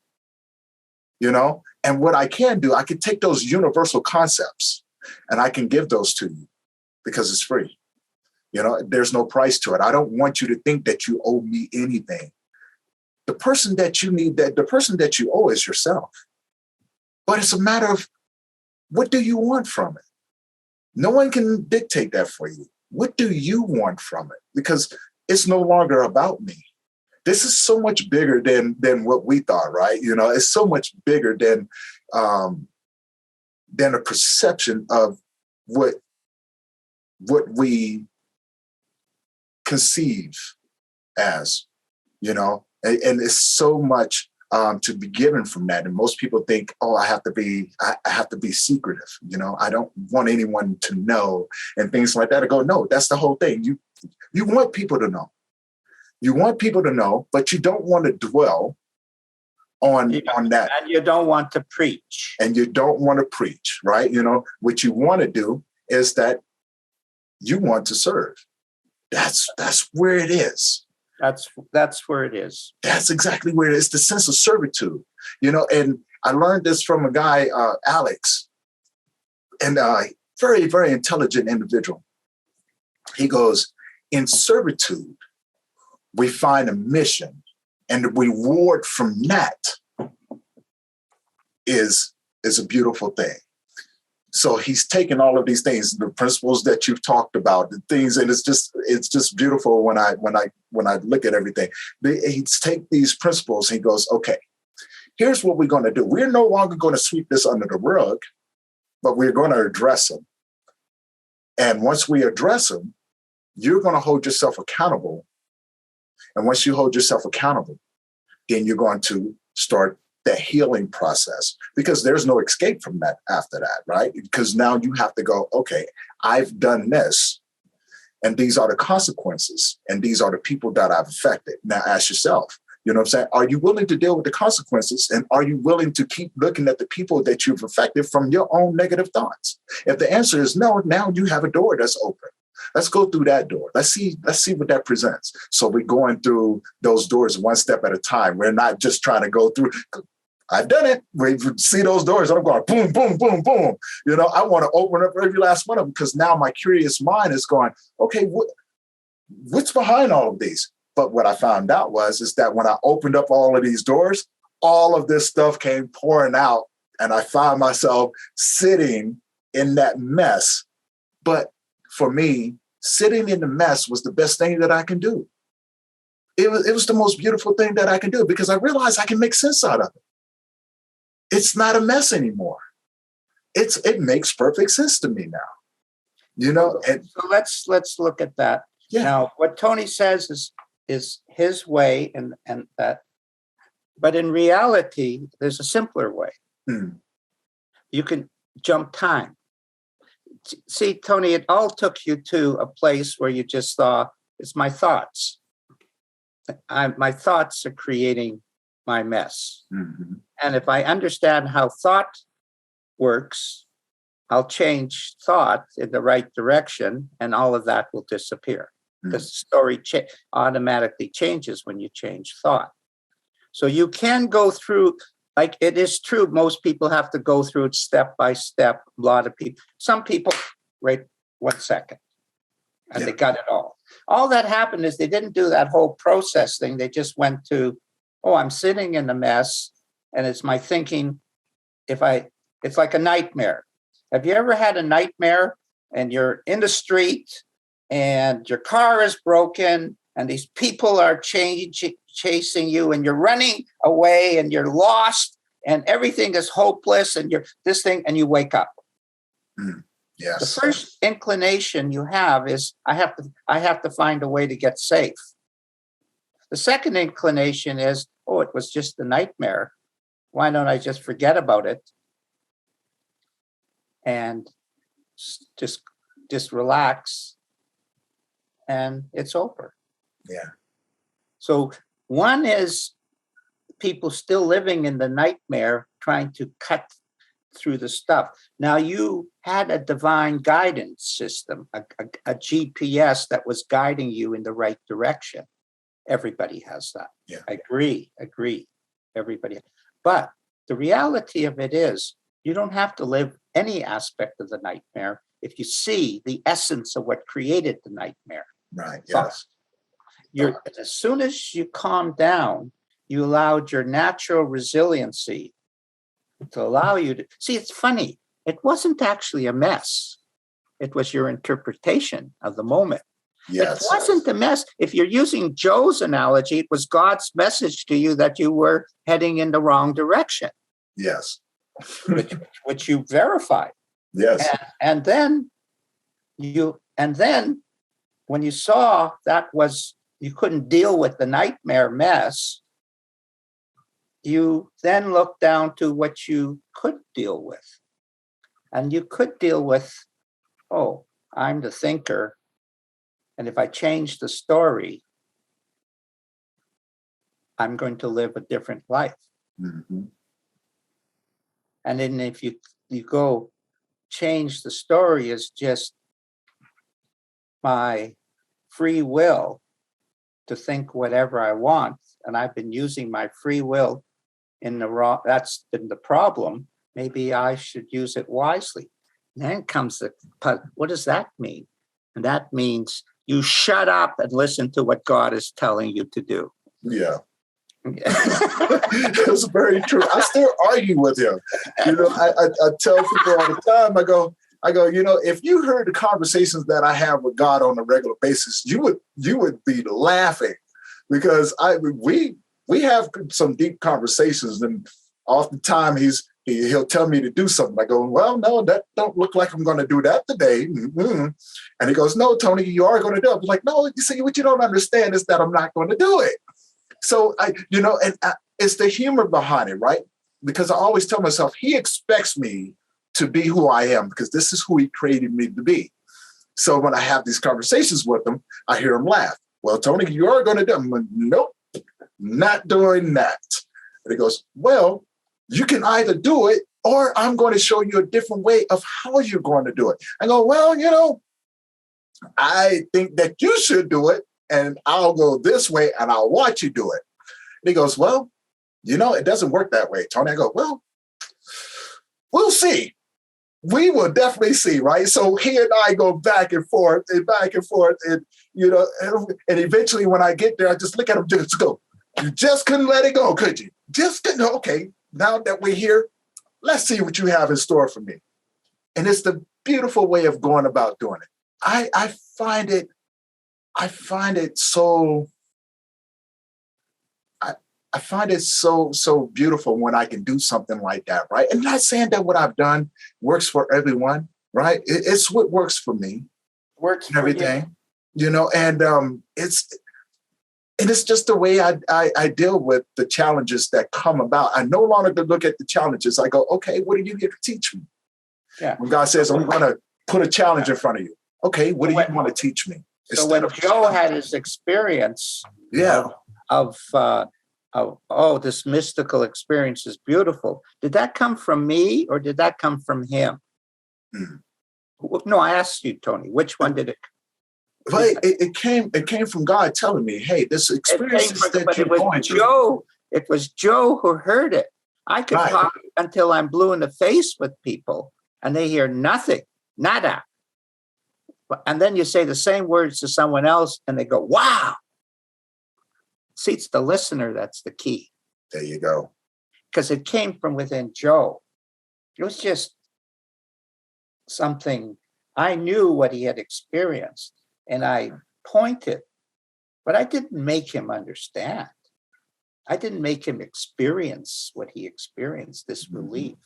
and what I can do, I can take those universal concepts and I can give those to you because it's free. There's no price to it. I don't want you to think that you owe me anything. The person that you owe is yourself. But it's a matter of, what do you want from it? No one can dictate that for you. What do you want from it? Because it's no longer about me. This is so much bigger than what we thought, right? It's so much bigger than a perception of what we conceive as, and it's so much to be given from that. And most people think, oh, I have to be secretive. I don't want anyone to know and things like that. I go, no, that's the whole thing. You want people to know. You want people to know, but you don't want to dwell on that. And you don't want to preach. And you don't want to preach, right? What you want to do is that you want to serve. That's where it is. That's where it is. That's exactly where it is. The sense of servitude, and I learned this from a guy, Alex, and very, very intelligent individual. He goes, in servitude, we find a mission, and the reward from that is a beautiful thing. So he's taken all of these things, the principles that you've talked about, the things, and it's just beautiful when I look at everything. He's take these principles. And he goes, okay, here's what we're going to do. We're no longer going to sweep this under the rug, but we're going to address them. And once we address them, you're going to hold yourself accountable. And once you hold yourself accountable, then you're going to start the healing process, because there's no escape from that after that, right? Because now you have to go, okay, I've done this, and these are the consequences, and these are the people that I've affected. Now ask yourself, you know what I'm saying? Are you willing to deal with the consequences, and are you willing to keep looking at the people that you've affected from your own negative thoughts? If the answer is no, now you have a door that's open. Let's go through that door. Let's see what that presents. So we're going through those doors one step at a time. We're not just trying to go through. I've done it. We see those doors and I'm going boom, boom, boom, boom. I want to open up every last one of them, because now my curious mind is going, okay, what's behind all of these? But what I found out is that when I opened up all of these doors, all of this stuff came pouring out, and I found myself sitting in that mess. But for me, sitting in the mess was the best thing that I can do. It was the most beautiful thing that I can do, because I realized I can make sense out of it. It's not a mess anymore. It makes perfect sense to me now. And so let's look at that. Yeah. Now, what Tony says is his way, and that, but in reality, there's a simpler way. You can jump time. See, Tony, it all took you to a place where you just thought, it's my thoughts. My thoughts are creating my mess. Mm-hmm. And if I understand how thought works, I'll change thought in the right direction, and all of that will disappear. The story automatically changes when you change thought. So you can go through, like it is true, most people have to go through it step by step. A lot of people, some people, right, 1 second, and they got it all. All that happened is they didn't do that whole process thing. They just went to, oh, I'm sitting in a mess, and it's my thinking. It's like a nightmare. Have you ever had a nightmare and you're in the street and your car is broken and these people are chasing you and you're running away and you're lost and everything is hopeless and you're this thing, and you wake up? Yes. The first inclination you have is I have to find a way to get safe. The second inclination is, oh, it was just a nightmare. Why don't I just forget about it and just relax, and it's over. Yeah. So one is people still living in the nightmare, trying to cut through the stuff. Now, you had a divine guidance system, a GPS that was guiding you in the right direction. Everybody has that. Yeah. Agree. Everybody. But the reality of it is, you don't have to live any aspect of the nightmare if you see the essence of what created the nightmare. Right. Yes. As soon as you calm down, you allowed your natural resiliency to allow you to see. It's funny. It wasn't actually a mess. It was your interpretation of the moment. Yes. It wasn't a mess. If you're using Joe's analogy, it was God's message to you that you were heading in the wrong direction. Yes. which you verified. Yes. And then when you saw that you couldn't deal with the nightmare mess, you then look down to what you could deal with. And you could deal with, oh, I'm the thinker. And if I change the story, I'm going to live a different life. Mm-hmm. And then if you go change the story is just my free will to think whatever I want. And I've been using my free will in the wrong, that's been the problem. Maybe I should use it wisely. And then comes what does that mean? And that means you shut up and listen to what God is telling you to do. Yeah. That's very true. I still argue with him. I tell people all the time, I go, if you heard the conversations that I have with God on a regular basis, you would be laughing, because we have some deep conversations, and oftentimes he'll tell me to do something. I go, well, no, that don't look like I'm going to do that today. Mm-hmm. And he goes, no, Tony, you are going to do it. I'm like, no, you see, what you don't understand is that I'm not going to do it. So it's the humor behind it, right? Because I always tell myself, he expects me to be who I am, because this is who he created me to be. So when I have these conversations with him, I hear him laugh. Well, Tony, you are going to do it. I'm like, nope, not doing that. And he goes, well, you can either do it, or I'm going to show you a different way of how you're going to do it. I go, well, I think that you should do it, and I'll go this way and I'll watch you do it. And he goes, well, it doesn't work that way, Tony. I go, well, we'll see. We will definitely see, right? So he and I go back and forth and back and forth. And, and eventually when I get there, I just look at him, just go, you just couldn't let it go, could you? Just couldn't. Okay, now that we're here, let's see what you have in store for me. And it's the beautiful way of going about doing it. I find it so, I find it so beautiful when I can do something like that, right? And not saying that what I've done works for everyone, right? It's what works for me. Works for everything, and it's just the way I deal with the challenges that come about. I no longer look at the challenges. I go, okay, what are you here to teach me? Yeah. When God says, I'm going to put a challenge in front of you. Okay, what do you want to teach me? So when Joe had his experience of this mystical experience is beautiful, did that come from me or did that come from him? No, I asked you, Tony, which one did it? Well, it came from God telling me, hey, this experience that you're going through. It was Joe who heard it. I could talk until I'm blue in the face with people and they hear nothing, nada. And then you say the same words to someone else and they go, wow. See, it's the listener that's the key. There you go. Because it came from within Joe. It was just something, I knew what he had experienced and I pointed, but I didn't make him understand. I didn't make him experience what he experienced, this relief.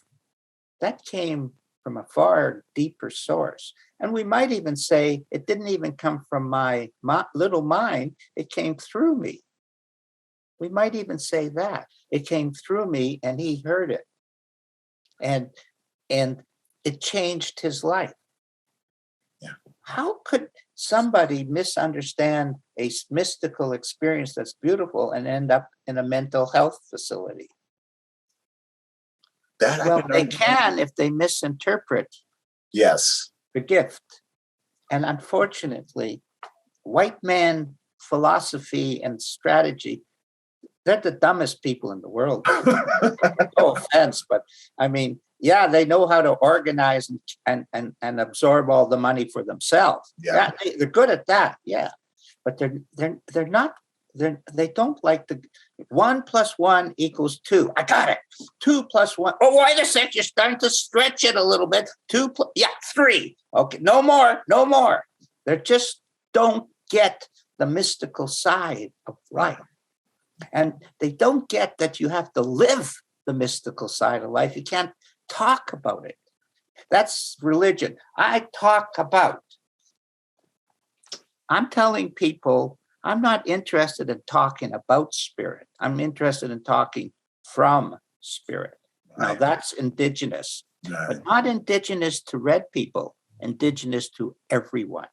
That came from a far deeper source. And we might even say it didn't even come from my little mind. It came through me. We might even say that. It came through me and he heard it. And it changed his life. Yeah. How could somebody misunderstand a mystical experience that's beautiful and end up in a mental health facility? Well, they can if they misinterpret the gift. And unfortunately, white man philosophy and strategy, they're the dumbest people in the world. No offense, but I mean, yeah, they know how to organize and absorb all the money for themselves. Yeah, they're good at that. Yeah, but they're not. They don't like the 1 + 1 = 2. I got it. 2 + 1. Oh, wait a sec. You're starting to stretch it a little bit. 3. Okay, no more. They just don't get the mystical side of life. And they don't get that you have to live the mystical side of life. You can't talk about it. That's religion. I'm telling people, I'm not interested in talking about spirit. I'm interested in talking from spirit. Now Right. that's indigenous, Right. but not indigenous to red people, indigenous to everyone.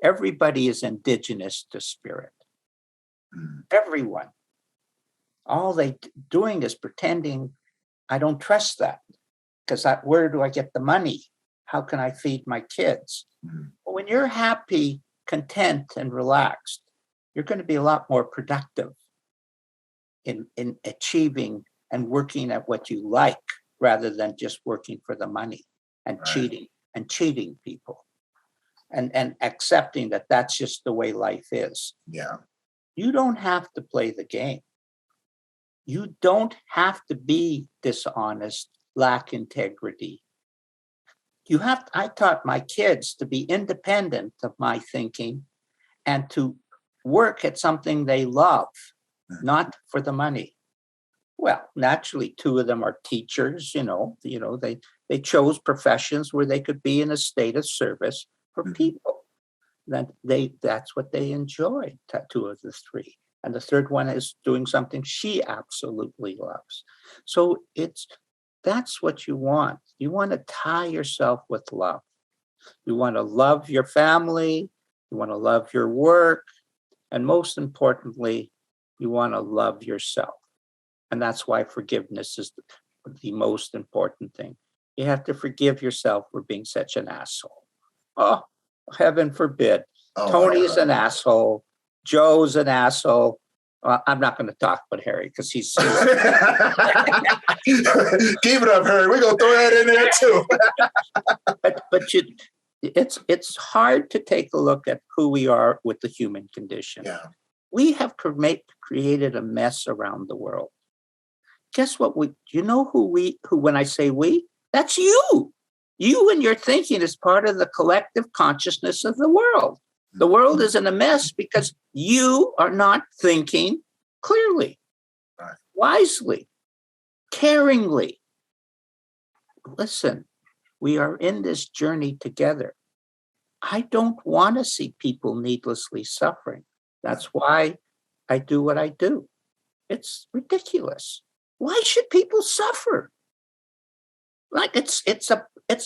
Everybody is indigenous to spirit. Mm. Everyone. All they doing is pretending I don't trust that, because where do I get the money? How can I feed my kids? Mm. But when you're happy, content, and relaxed, you're going to be a lot more productive in achieving and working at what you like, rather than just working for the money and Right. cheating people and accepting that that's just the way life is. Yeah. You don't have to play the game. You don't have to be dishonest, lack integrity. I taught my kids to be independent of my thinking and to work at something they love, not for the money. Well, naturally, two of them are teachers, they chose professions where they could be in a state of service for Mhm. people. That's what they enjoy, two of the three. And the third one is doing something she absolutely loves. So that's what you want. You want to tie yourself with love. You want to love your family. You want to love your work. And most importantly, you want to love yourself. And that's why forgiveness is the most important thing. You have to forgive yourself for being such an asshole. Oh, heaven forbid. Oh, Tony's an asshole. Joe's an asshole. I'm not going to talk about Harry because he's Keep it up, Harry. We're going to throw that in there too. but it's hard to take a look at who we are with the human condition. Yeah. We have created a mess around the world. Guess what? Who when I say we, that's you. You and your thinking is part of the collective consciousness of the world. The world is in a mess because you are not thinking clearly, right, wisely, caringly. Listen, we are in this journey together. I don't want to see people needlessly suffering. That's why I do what I do. It's ridiculous. Why should people suffer? Like it's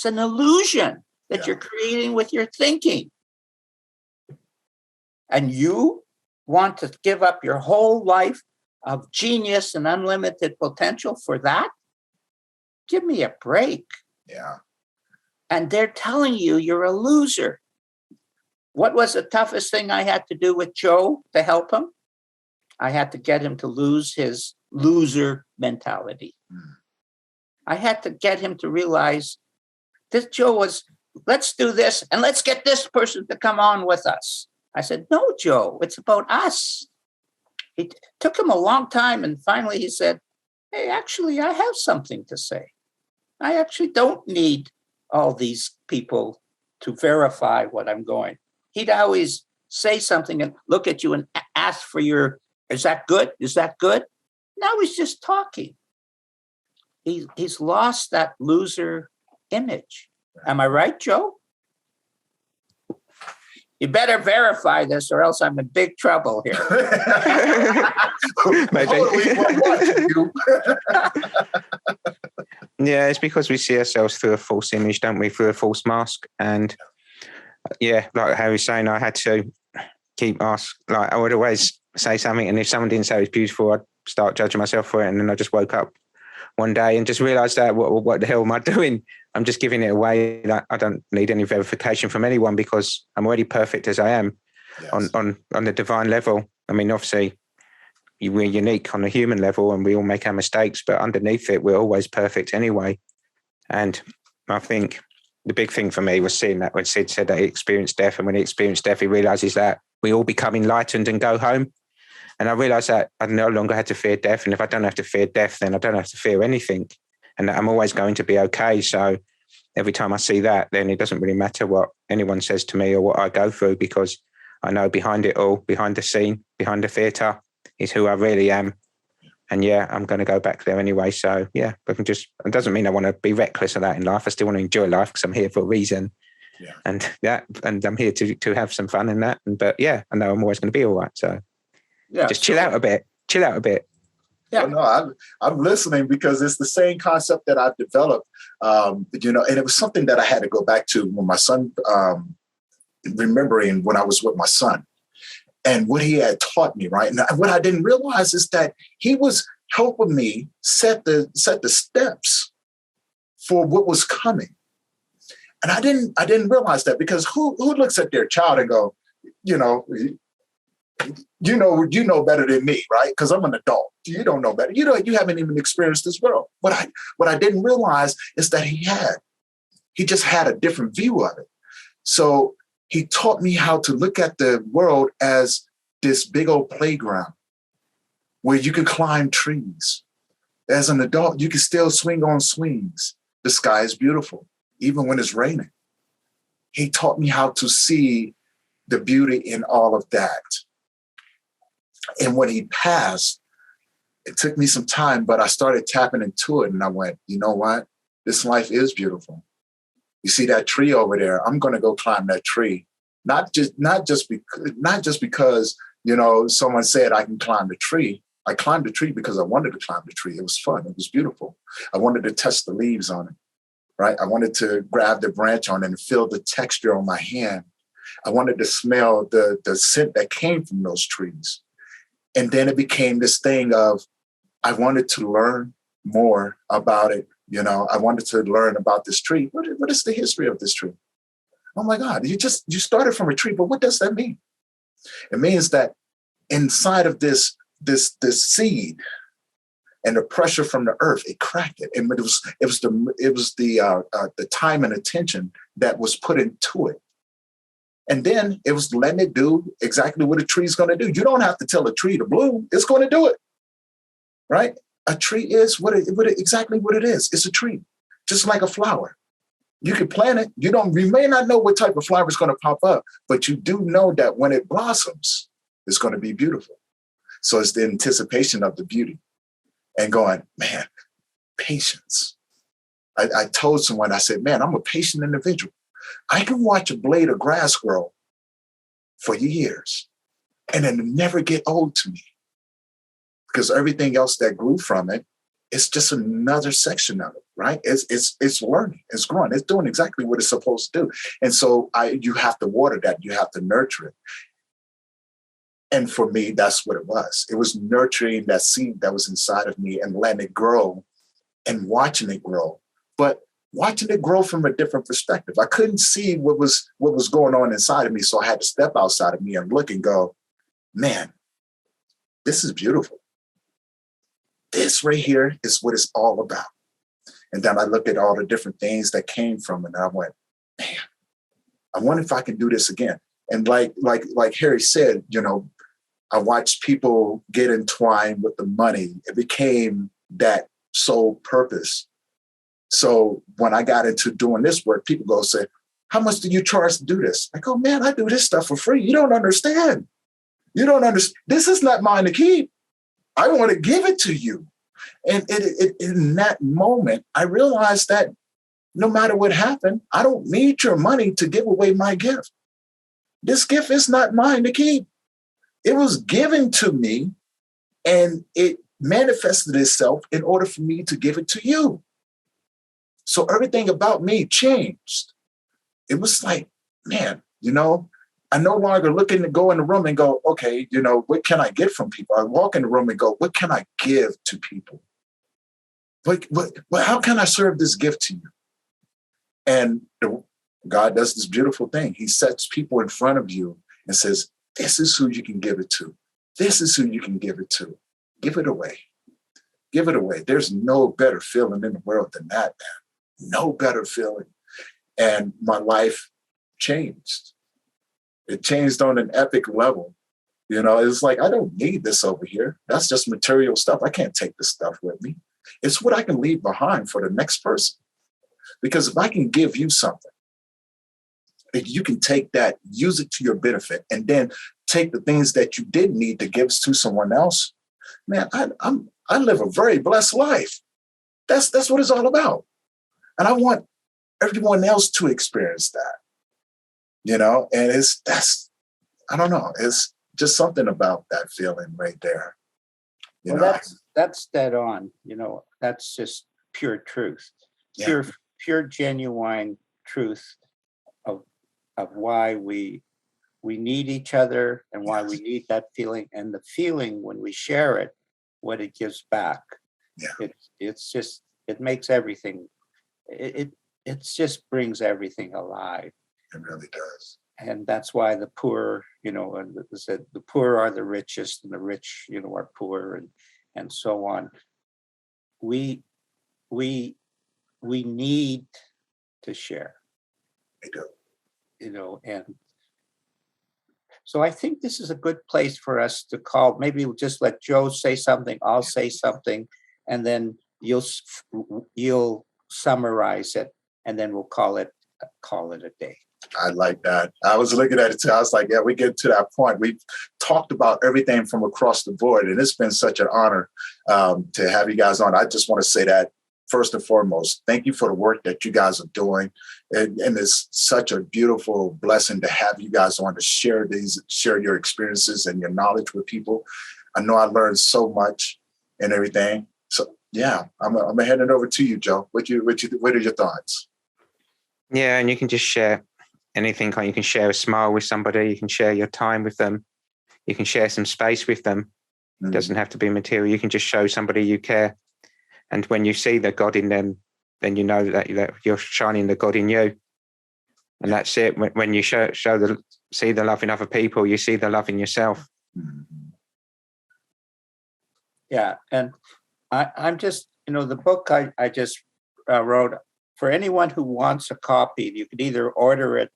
an illusion that you're creating with your thinking. And you want to give up your whole life of genius and unlimited potential for that? Give me a break. Yeah. And they're telling you you're a loser. What was the toughest thing I had to do with Joe to help him? I had to get him to lose his loser mentality. I had to get him to realize this Joe was, let's do this and let's get this person to come on with us. I said, no, Joe, it's about us. It took him a long time. And finally he said, hey, actually, I have something to say. I actually don't need all these people to verify what I'm going. He'd always say something and look at you and ask for is that good? Is that good? Now he's just talking. He's lost that loser image. Am I right, Joe? You better verify this or else I'm in big trouble here. Maybe. Yeah, it's because we see ourselves through a false image, don't we? Through a false mask. And yeah, like Harry's saying, I had to I would always say something. And if someone didn't say it was beautiful, I'd start judging myself for it. And then I just woke up one day and just realized that what the hell am I doing? I'm just giving it away. Like, I don't need any verification from anyone because I'm already perfect as I am. Yes. on the divine level. I mean, obviously we're unique on a human level and we all make our mistakes, but underneath it, we're always perfect anyway. And I think the big thing for me was seeing that when Sid said that he experienced death, and when he experienced death, he realizes that we all become enlightened and go home. And I realized that I no longer had to fear death. And if I don't have to fear death, then I don't have to fear anything. And that I'm always going to be okay. So every time I see that, then it doesn't really matter what anyone says to me or what I go through, because I know behind it all, behind the scene, behind the theatre is who I really am. And yeah, I'm going to go back there anyway. So yeah, it doesn't mean I want to be reckless of that in life. I still want to enjoy life because I'm here for a reason. Yeah. And I'm here to have some fun in that. But yeah, I know I'm always going to be all right. So just chill out a bit. Well, no, I'm listening because it's the same concept that I've developed, and it was something that I had to go back to when my son, remembering when I was with my son and what he had taught me, right? And what I didn't realize is that he was helping me set the steps for what was coming. And I didn't realize that, because who looks at their child and go, you know better than me, right? Because I'm an adult. You don't know better. You haven't even experienced this world. What I didn't realize is that he just had a different view of it. So he taught me how to look at the world as this big old playground where you can climb trees. As an adult, you can still swing on swings. The sky is beautiful, even when it's raining. He taught me how to see the beauty in all of that. And when he passed, it took me some time, but I started tapping into it, and I went, you know what? This life is beautiful. You see that tree over there? I'm going to go climb that tree. Not just because someone said I can climb the tree. I climbed the tree because I wanted to climb the tree. It was fun. It was beautiful. I wanted to touch the leaves on it, right? I wanted to grab the branch on it and feel the texture on my hand. I wanted to smell the scent that came from those trees. And then it became this thing of, I wanted to learn more about it. I wanted to learn about this tree. What is the history of this tree? Oh my God, you started from a tree, but what does that mean? It means that inside of this seed and the pressure from the earth, it cracked it. And it was the time and attention that was put into it. And then it was letting it do exactly what a tree is going to do. You don't have to tell a tree to bloom. It's going to do it, right? A tree is exactly what it is. It's a tree, just like a flower. You can plant it. You may not know what type of flower is going to pop up, but you do know that when it blossoms, it's going to be beautiful. So it's the anticipation of the beauty and going, man, patience. I told someone, I said, man, I'm a patient individual. I can watch a blade of grass grow for years and then never get old to me, because everything else that grew from it, it's just another section of it, right? It's learning, it's growing, it's doing exactly what it's supposed to do. And so you have to water that, you have to nurture it. And for me, that's what it was. It was nurturing that seed that was inside of me and letting it grow and watching it grow. But watching it grow from a different perspective. I couldn't see what was going on inside of me. So I had to step outside of me and look and go, man, this is beautiful. This right here is what it's all about. And then I looked at all the different things that came from it. And I went, man, I wonder if I can do this again. And like Harry said, I watched people get entwined with the money. It became that sole purpose. So when I got into doing this work, people go say, how much do you charge to do this? I go, man, I do this stuff for free. You don't understand. This is not mine to keep. I want to give it to you. And in that moment, I realized that no matter what happened, I don't need your money to give away my gift. This gift is not mine to keep. It was given to me and it manifested itself in order for me to give it to you. So everything about me changed. It was like, man, I no longer looking to go in the room and go, okay, what can I get from people? I walk in the room and go, what can I give to people? How can I serve this gift to you? And God does this beautiful thing. He sets people in front of you and says, this is who you can give it to. This is who you can give it to. Give it away. Give it away. There's no better feeling in the world than that, man. No better feeling. And my life changed. It changed on an epic level. It's like, I don't need this over here. That's just material stuff. I can't take this stuff with me. It's what I can leave behind for the next person. Because if I can give you something, if you can take that, use it to your benefit, and then take the things that you did need to give to someone else, man, I live a very blessed life. That's what it's all about. And I want everyone else to experience that. And I don't know, it's just something about that feeling right there. That's dead on. That's just pure truth, pure genuine truth of why we need each other and why we need that feeling, and the feeling when we share it, what it gives back. Yeah. It makes everything. It just brings everything alive. It really does. And that's why the poor, and the poor are the richest, and the rich, are poor, and so on. We need to share. We do. And so I think this is a good place for us to call. Maybe we'll just let Joe say something, I'll say something, and then you'll summarize it, and then we'll call it a day. I like that. I was looking at it too. I was like, yeah, we get to that point. We've talked about everything from across the board, and it's been such an honor to have you guys on. I just want to say that first and foremost, thank you for the work that you guys are doing. And it's such a beautiful blessing to have you guys on to share your experiences and your knowledge with people. I know I learned so much and everything. So yeah, I'm gonna hand it over to you, Joe. What are your thoughts? Yeah, and you can just share anything. You can share a smile with somebody. You can share your time with them. You can share some space with them. It doesn't have to be material. You can just show somebody you care. And when you see the God in them, then you know that you're shining the God in you. And that's it. When you see the love in other people, you see the love in yourself. Yeah. And I'm just, the book I just wrote, for anyone who wants a copy, you could either order it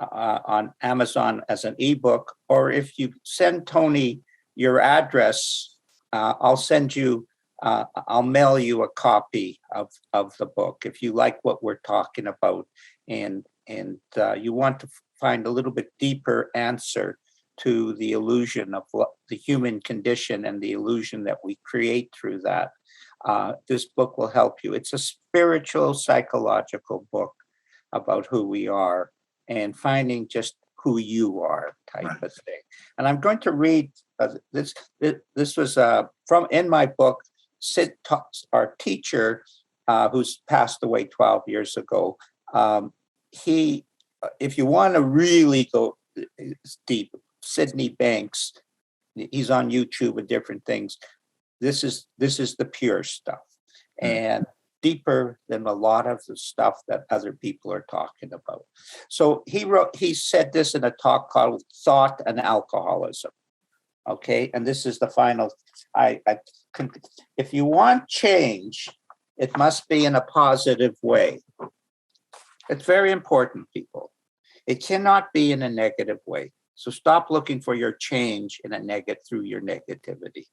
on Amazon as an ebook, or if you send Tony your address, I'll mail you a copy of the book if you like what we're talking about, and you want to find a little bit deeper answer to the illusion of the human condition and the illusion that we create through that. This book will help you. It's a spiritual, psychological book about who we are and finding just who you are type of thing. And I'm going to read this. This was from in my book. Sid, our teacher, who's passed away 12 years ago, if you want to really go deep, Sydney Banks, he's on YouTube and different things. This is the pure stuff, and deeper than a lot of the stuff that other people are talking about. So he said this in a talk called Thought and Alcoholism. Okay, and this is the final. If you want change, it must be in a positive way. It's very important, people. It cannot be in a negative way. So stop looking for your change in a through your negativity.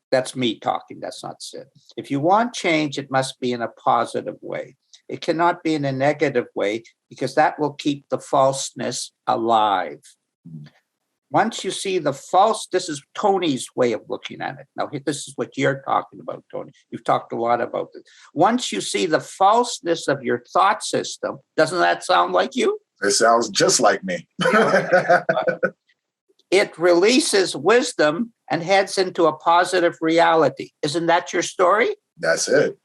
That's me talking. That's not Sid. If you want change, it must be in a positive way. It cannot be in a negative way, because that will keep the falseness alive. Once you see the false, this is Tony's way of looking at it. Now, this is what you're talking about, Tony. You've talked a lot about this. Once you see the falseness of your thought system, doesn't that sound like you? It sounds just like me. It releases wisdom and heads into a positive reality. Isn't that your story? That's it.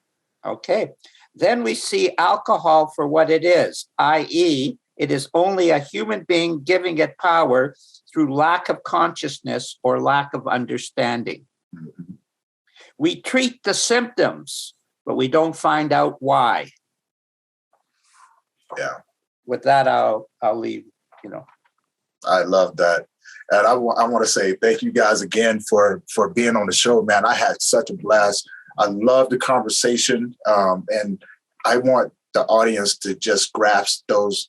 Okay. Then we see alcohol for what it is, i.e., it is only a human being giving it power through lack of consciousness or lack of understanding. Mm-hmm. We treat the symptoms, but we don't find out why. Yeah. With that, I'll leave, I love that. And I want to say thank you guys again for being on the show, man. I had such a blast. I love the conversation. And I want the audience to just grasp those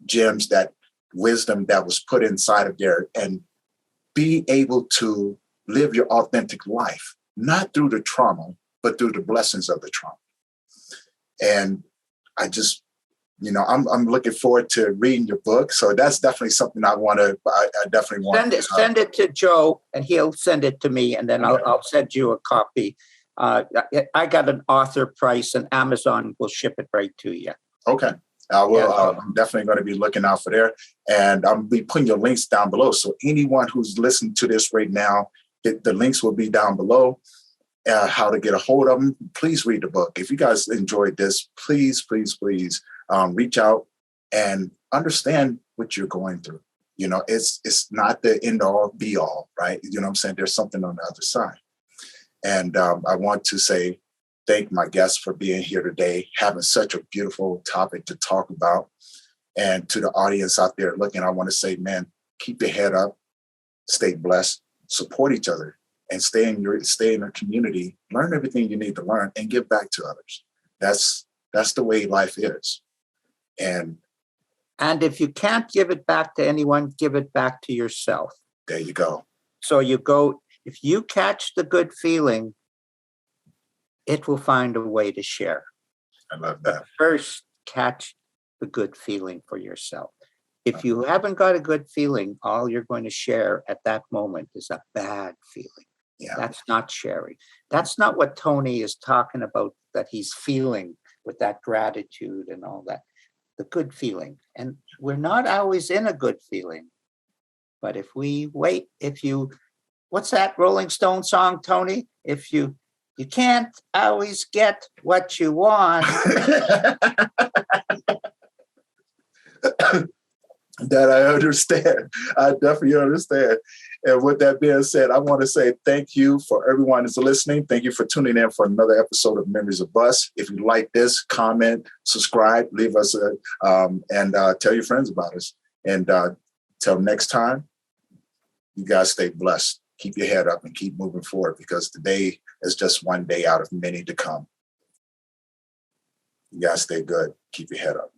gems, that wisdom that was put inside of there, and be able to live your authentic life, not through the trauma, but through the blessings of the trauma. And I just, I'm looking forward to reading your book. So that's definitely something I definitely want. Send it to Joe, and he'll send it to me, and then I'll send you a copy. I got an author price, and Amazon will ship it right to you. Okay. I will. I'm definitely going to be looking out for there. And I'll be putting your links down below. So anyone who's listening to this right now The links will be down below. How to get a hold of them. Please read the book. If you guys enjoyed this, please reach out and understand what you're going through. You know, it's not the end all be all, right? You know what I'm saying? There's something on the other side. And I want to say thank my guests for being here today, having such a beautiful topic to talk about. And to the audience out there looking, I want to say, man, keep your head up, stay blessed, support each other, and stay in your community, learn everything you need to learn, and give back to others. That's the way life is. And if you can't give it back to anyone, give it back to yourself. There you go. So if you catch the good feeling, it will find a way to share. I love that. First, catch the good feeling for yourself. If you haven't got a good feeling, all you're going to share at that moment is a bad feeling. Yeah. That's not sharing. That's not what Tony is talking about, that he's feeling with that gratitude and all that. The good feeling. And we're not always in a good feeling. But if we wait, what's that Rolling Stone song, Tony? If you can't always get what you want. That I understand. I definitely understand. And with that being said, I want to say thank you for everyone who's listening. Thank you for tuning in for another episode of Memories of Bus. If you like this, comment, subscribe, leave us and tell your friends about us. And till next time, you guys stay blessed. Keep your head up and keep moving forward, because today is just one day out of many to come. You guys stay good. Keep your head up.